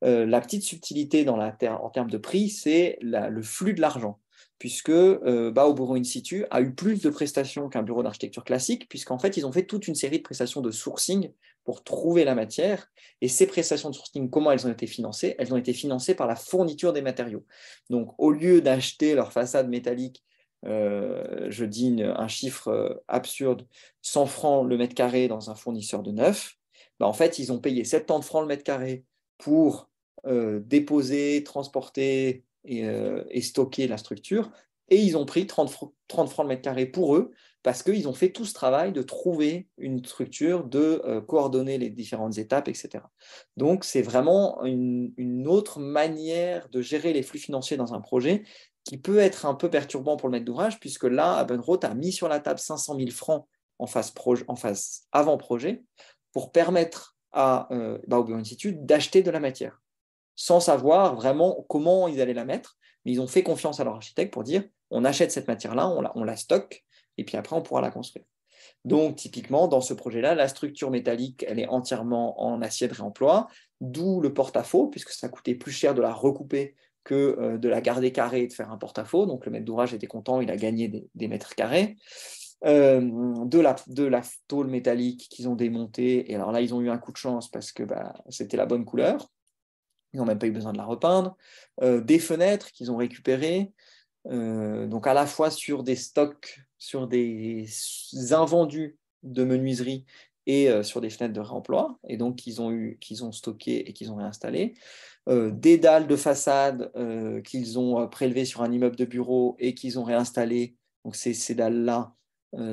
La petite subtilité en termes de prix, c'est le flux de l'argent, puisque Baubureau In Situ a eu plus de prestations qu'un bureau d'architecture classique, puisqu'en fait, ils ont fait toute une série de prestations de sourcing pour trouver la matière. Et ces prestations de sourcing, comment elles ont été financées? Elles ont été financées par la fourniture des matériaux. Donc, au lieu d'acheter leur façade métallique, je dis un chiffre absurde, 100 francs le mètre carré dans un fournisseur de neuf, en fait, ils ont payé 70 francs le mètre carré pour déposer, transporter et stocker la structure. Et ils ont pris 30 francs le mètre carré pour eux, parce qu'ils ont fait tout ce travail de trouver une structure, de coordonner les différentes étapes, etc. Donc, c'est vraiment une autre manière de gérer les flux financiers dans un projet qui peut être un peu perturbant pour le maître d'ouvrage, puisque là, Abendroth a mis sur la table 500 000 francs en phase avant-projet pour permettre à Baubureau In Situ d'acheter de la matière, sans savoir vraiment comment ils allaient la mettre, mais ils ont fait confiance à leur architecte pour dire on achète cette matière-là, on la stocke, et puis après on pourra la construire. Donc typiquement, dans ce projet-là, la structure métallique, elle est entièrement en acier de réemploi, d'où le porte-à-faux, puisque ça coûtait plus cher de la recouper que de la garder carrée et de faire un porte-à-faux. Donc le maître d'ouvrage était content, il a gagné des mètres carrés. De la tôle métallique qu'ils ont démontée. Et alors là, ils ont eu un coup de chance parce que c'était la bonne couleur. Ils n'ont même pas eu besoin de la repeindre. Des fenêtres qu'ils ont récupérées. Donc à la fois sur des stocks, sur des invendus de menuiserie et sur des fenêtres de réemploi. Et donc qu'ils ont stocké et qu'ils ont réinstallé. Des dalles de façade qu'ils ont prélevées sur un immeuble de bureau et qu'ils ont réinstallées. Donc ces dalles-là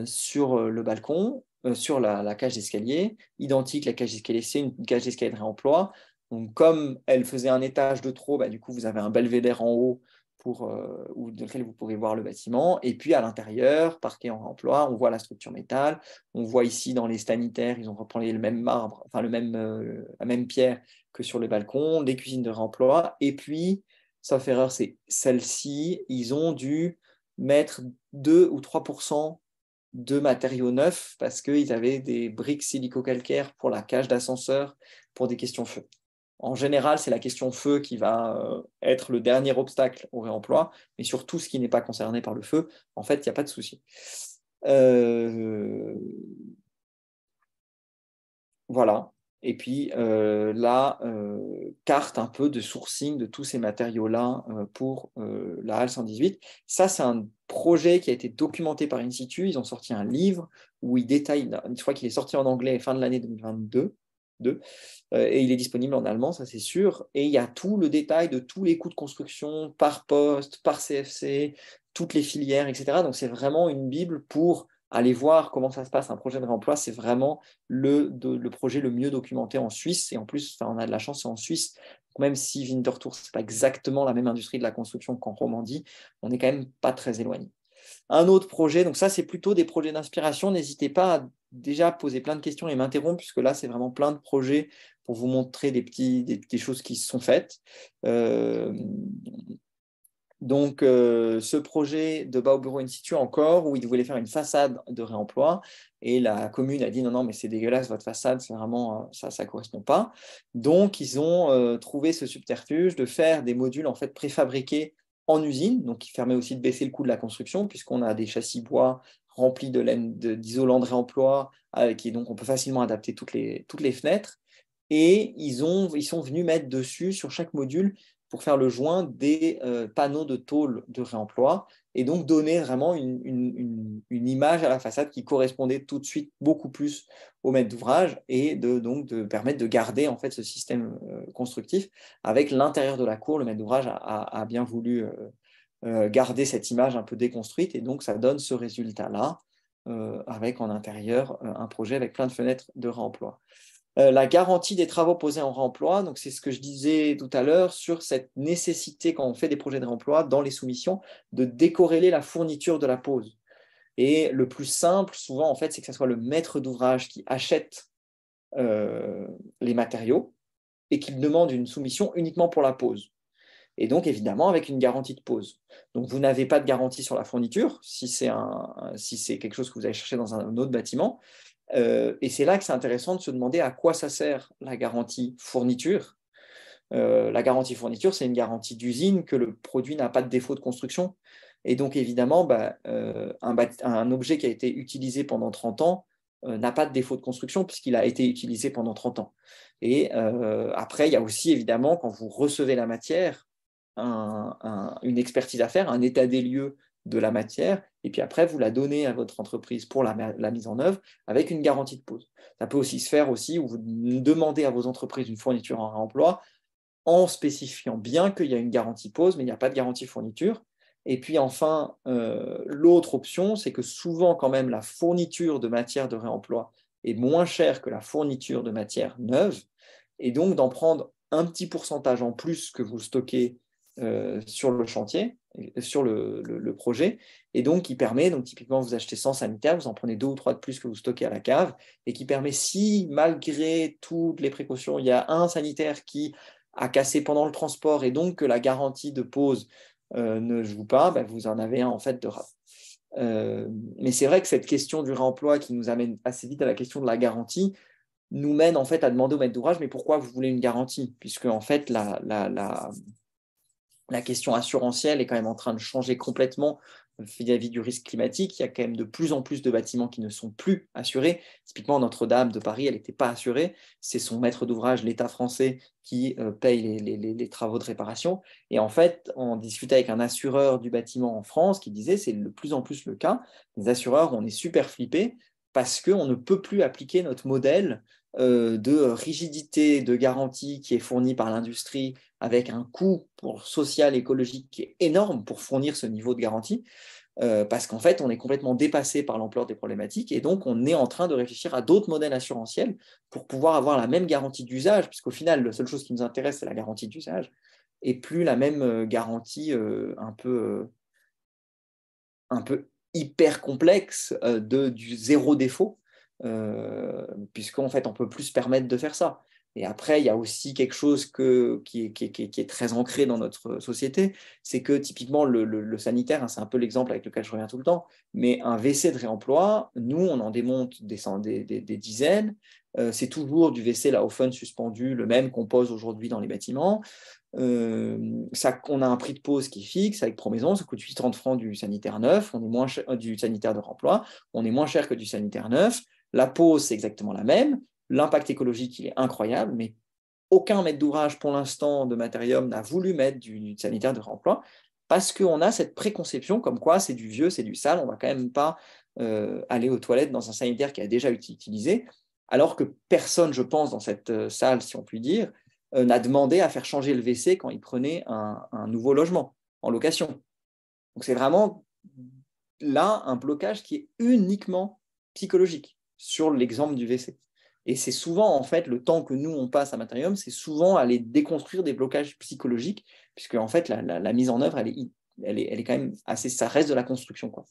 sur le balcon, sur la cage d'escalier, identique, la cage d'escalier, c'est une cage d'escalier de réemploi. Donc, comme elle faisait un étage de trop, du coup, vous avez un belvédère en haut dans lequel vous pouvez voir le bâtiment. Et puis, à l'intérieur, parquet en réemploi, on voit la structure métal. On voit ici, dans les sanitaires, ils ont repris le même marbre, enfin, la même pierre que sur le balcon, les cuisines de réemploi. Et puis, sauf erreur, c'est celle-ci, ils ont dû mettre 2 ou 3% de matériaux neufs parce qu'ils avaient des briques silico-calcaires pour la cage d'ascenseur pour des questions feu. En général, c'est la question feu qui va être le dernier obstacle au réemploi, mais sur tout ce qui n'est pas concerné par le feu, en fait, il n'y a pas de souci. Voilà. Et puis la carte un peu de sourcing de tous ces matériaux-là pour la HAL 118. Ça, c'est un projet qui a été documenté par In Situ. Ils ont sorti un livre où ils détaillent, je crois qu'il est sorti en anglais fin de l'année 2022. Et il est disponible en allemand, ça c'est sûr. Et il y a tout le détail de tous les coûts de construction par poste, par CFC, toutes les filières, etc. Donc c'est vraiment une bible pour allez voir comment ça se passe, un projet de réemploi. C'est vraiment le projet le mieux documenté en Suisse. Et en plus, on a de la chance, c'est en Suisse. Donc, même si Winterthur, ce n'est pas exactement la même industrie de la construction qu'en Romandie, on n'est quand même pas très éloigné. Un autre projet, donc ça, c'est plutôt des projets d'inspiration. N'hésitez pas à déjà poser plein de questions et m'interrompre, puisque là, c'est vraiment plein de projets pour vous montrer des choses qui se sont faites. Ce projet de Bau Bureau Institut encore, où ils voulaient faire une façade de réemploi, et la commune a dit non, mais c'est dégueulasse, votre façade, c'est vraiment, ça ne correspond pas. Donc, ils ont trouvé ce subterfuge de faire des modules en fait préfabriqués en usine, donc qui permet aussi de baisser le coût de la construction, puisqu'on a des châssis bois remplis de laine d'isolant de réemploi, et donc on peut facilement adapter toutes les fenêtres. Et ils sont venus mettre dessus, sur chaque module, pour faire le joint des panneaux de tôle de réemploi et donc donner vraiment une image à la façade qui correspondait tout de suite beaucoup plus au maître d'ouvrage et de permettre de garder en fait ce système constructif avec l'intérieur de la cour. Le maître d'ouvrage a bien voulu garder cette image un peu déconstruite et donc ça donne ce résultat-là avec en intérieur un projet avec plein de fenêtres de réemploi. La garantie des travaux posés en réemploi, donc c'est ce que je disais tout à l'heure sur cette nécessité quand on fait des projets de réemploi dans les soumissions de décorréler la fourniture de la pose. Et le plus simple, souvent, en fait, c'est que ce soit le maître d'ouvrage qui achète les matériaux et qu'il demande une soumission uniquement pour la pose. Et donc, évidemment, avec une garantie de pose. Donc, vous n'avez pas de garantie sur la fourniture si c'est quelque chose que vous allez chercher dans un autre bâtiment. Et c'est là que c'est intéressant de se demander à quoi ça sert la garantie fourniture. La garantie fourniture, c'est une garantie d'usine que le produit n'a pas de défaut de construction. Et donc, évidemment, un objet qui a été utilisé pendant 30 ans n'a pas de défaut de construction puisqu'il a été utilisé pendant 30 ans. Et après, il y a aussi, évidemment, quand vous recevez la matière, une expertise à faire, un état des lieux de la matière, et puis après, vous la donnez à votre entreprise pour la mise en œuvre avec une garantie de pose. Ça peut aussi se faire aussi où vous demandez à vos entreprises une fourniture en réemploi en spécifiant bien qu'il y a une garantie pose, mais il n'y a pas de garantie fourniture. Et puis enfin, l'autre option, c'est que souvent quand même la fourniture de matière de réemploi est moins chère que la fourniture de matière neuve, et donc d'en prendre un petit pourcentage en plus que vous stockez sur le chantier, sur le projet, et donc qui permet, donc typiquement vous achetez 100 sanitaires, vous en prenez 2 ou 3 de plus que vous stockez à la cave, et qui permet, si malgré toutes les précautions, il y a un sanitaire qui a cassé pendant le transport et donc que la garantie de pose ne joue pas, vous en avez un en fait de rap. Mais c'est vrai que cette question du réemploi qui nous amène assez vite à la question de la garantie nous mène en fait à demander au maître d'ouvrage mais pourquoi vous voulez une garantie, puisque en fait la question assurantielle est quand même en train de changer complètement vis-à-vis du risque climatique. Il y a quand même de plus en plus de bâtiments qui ne sont plus assurés. Typiquement, Notre-Dame de Paris, elle n'était pas assurée. C'est son maître d'ouvrage, l'État français, qui paye les travaux de réparation. Et en fait, on discutait avec un assureur du bâtiment en France qui disait c'est de plus en plus le cas. Les assureurs, on est super flippés parce qu'on ne peut plus appliquer notre modèle de rigidité de garantie qui est fourni par l'industrie avec un coût social, écologique qui est énorme pour fournir ce niveau de garantie, parce qu'en fait, on est complètement dépassé par l'ampleur des problématiques et donc on est en train de réfléchir à d'autres modèles assurantiels pour pouvoir avoir la même garantie d'usage, puisqu'au final, la seule chose qui nous intéresse, c'est la garantie d'usage, et plus la même garantie un peu hyper complexe du zéro défaut, puisqu'en fait, on ne peut plus se permettre de faire ça. Et après, il y a aussi quelque chose qui est très ancré dans notre société, c'est que typiquement le sanitaire, hein, c'est un peu l'exemple avec lequel je reviens tout le temps, mais un WC de réemploi, nous, on en démonte des dizaines, c'est toujours du WC la Ofen suspendu, le même qu'on pose aujourd'hui dans les bâtiments. On a un prix de pose qui est fixe avec promaison, ça coûte 8,30 francs du sanitaire neuf, on est moins cher, du sanitaire de remploi, on est moins cher que du sanitaire neuf, la pose c'est exactement la même, l'impact écologique il est incroyable, mais aucun maître d'ouvrage pour l'instant de Matérium n'a voulu mettre du sanitaire de remploi parce qu'on a cette préconception comme quoi c'est du vieux, c'est du sale, on ne va quand même pas aller aux toilettes dans un sanitaire qui a déjà été utilisé, alors que personne, je pense, dans cette salle, si on peut dire, n'a demandé à faire changer le WC quand il prenait un nouveau logement en location. Donc c'est vraiment là un blocage qui est uniquement psychologique sur l'exemple du WC. Et c'est souvent, en fait, le temps que nous, on passe à Matérium, c'est souvent aller déconstruire des blocages psychologiques, puisque, en fait, la mise en œuvre, elle est quand même assez... Ça reste de la construction, quoi.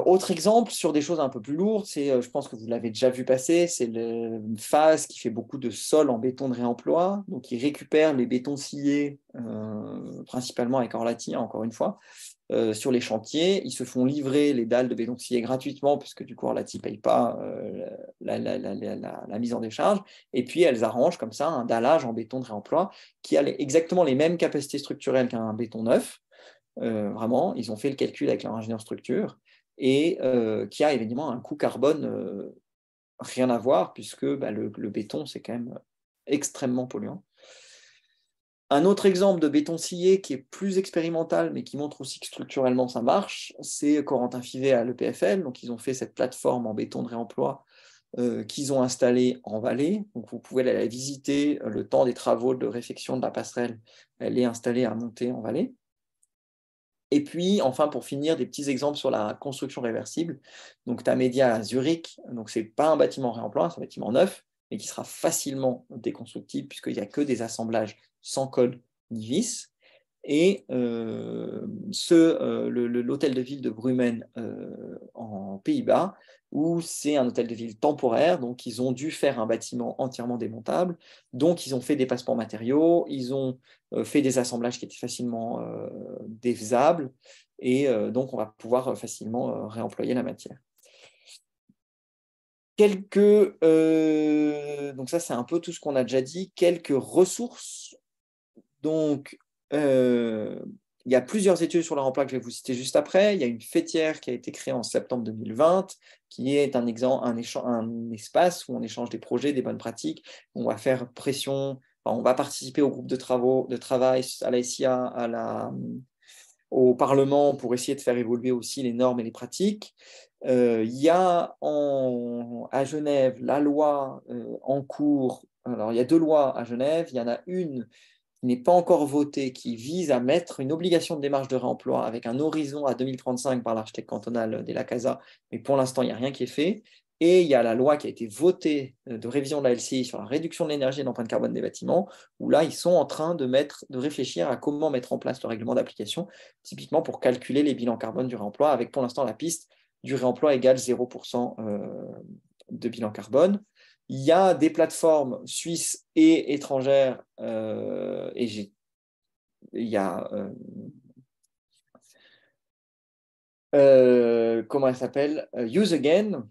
Autre exemple sur des choses un peu plus lourdes, c'est, je pense que vous l'avez déjà vu passer, c'est une phase qui fait beaucoup de sol en béton de réemploi. Donc, ils récupèrent les bétons sciés, principalement avec Orlati, encore une fois, sur les chantiers. Ils se font livrer les dalles de béton scié gratuitement, puisque du coup, Orlati ne paye pas la mise en décharge. Et puis, elles arrangent comme ça un dallage en béton de réemploi qui a exactement les mêmes capacités structurelles qu'un béton neuf. Vraiment, ils ont fait le calcul avec leur ingénieur structure et qui a évidemment un coût carbone rien à voir puisque le béton, c'est quand même extrêmement polluant. Un autre exemple de béton scié qui est plus expérimental mais qui montre aussi que structurellement ça marche, c'est Corentin Fivet à l'EPFL. Donc ils ont fait cette plateforme en béton de réemploi qu'ils ont installée en vallée. Donc vous pouvez aller la visiter le temps des travaux de réfection de la passerelle. Elle est installée à monter en vallée. Et puis, enfin, pour finir, des petits exemples sur la construction réversible. Donc, Tamedia à Zurich, donc ce n'est pas un bâtiment réemploi, c'est un bâtiment neuf, mais qui sera facilement déconstructible puisqu'il n'y a que des assemblages sans colle ni vis. Et l'hôtel de ville de Brummen en Pays-Bas, où c'est un hôtel de ville temporaire, donc ils ont dû faire un bâtiment entièrement démontable, donc ils ont fait des passeports matériaux, ils ont fait des assemblages qui étaient facilement défaisables, et donc on va pouvoir facilement réemployer la matière. Donc ça c'est un peu tout ce qu'on a déjà dit, quelques ressources. Donc, il y a plusieurs études sur le remploi que je vais vous citer juste après. Il y a une fêtière qui a été créée en septembre 2020, qui est un espace où on échange des projets, des bonnes pratiques. On va faire pression, on va participer au groupe de travail à la SIA, au Parlement pour essayer de faire évoluer aussi les normes et les pratiques. Il y a à Genève la loi en cours. Alors, il y a 2 lois à Genève. Il y en a une qui n'est pas encore votée, qui vise à mettre une obligation de démarche de réemploi avec un horizon à 2035 par l'architecte cantonal de la CASA, mais pour l'instant, il n'y a rien qui est fait. Et il y a la loi qui a été votée de révision de la LCI sur la réduction de l'énergie et de l'empreinte carbone des bâtiments, où là, ils sont en train de réfléchir à comment mettre en place le règlement d'application, typiquement pour calculer les bilans carbone du réemploi, avec pour l'instant la piste du réemploi égale 0% de bilan carbone. Il y a des plateformes suisses et étrangères, et il y a comment elle s'appelle, Use Again,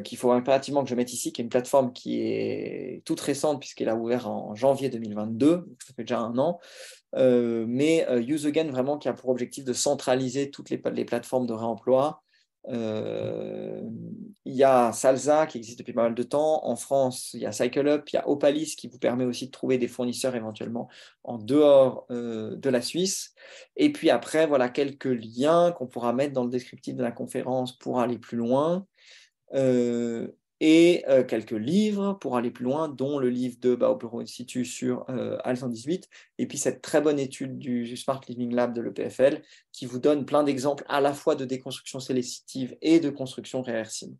qu'il faut impérativement que je mette ici, qui est une plateforme qui est toute récente puisqu'elle a ouvert en janvier 2022, ça fait déjà 1 an, mais Use Again vraiment qui a pour objectif de centraliser toutes les plateformes de réemploi. Il y a Salsa qui existe depuis pas mal de temps. En France, il y a CycleUp, il y a Opalis qui vous permet aussi de trouver des fournisseurs éventuellement en dehors de la Suisse. Et puis après, voilà quelques liens qu'on pourra mettre dans le descriptif de la conférence pour aller plus loin. Et quelques livres pour aller plus loin, dont le livre de Opero Institut sur AL 118, et puis cette très bonne étude du Smart Living Lab de l'EPFL, qui vous donne plein d'exemples à la fois de déconstruction sélective et de construction réversible.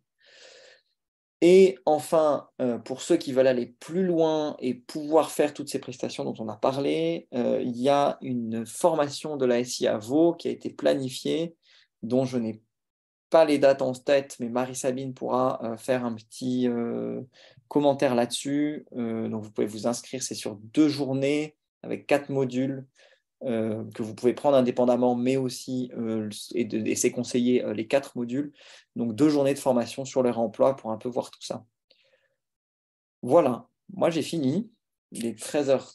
Et enfin, pour ceux qui veulent aller plus loin et pouvoir faire toutes ces prestations dont on a parlé, il y a une formation de la SI à Vaud qui a été planifiée, dont je n'ai pas les dates en tête, mais Marie-Sabine pourra faire un petit commentaire là-dessus. Donc vous pouvez vous inscrire, c'est sur 2 journées avec 4 modules que vous pouvez prendre indépendamment, mais aussi, et c'est conseillé, les 4 modules. Donc 2 journées de formation sur le réemploi pour un peu voir tout ça. Voilà, moi j'ai fini. Il est 13h.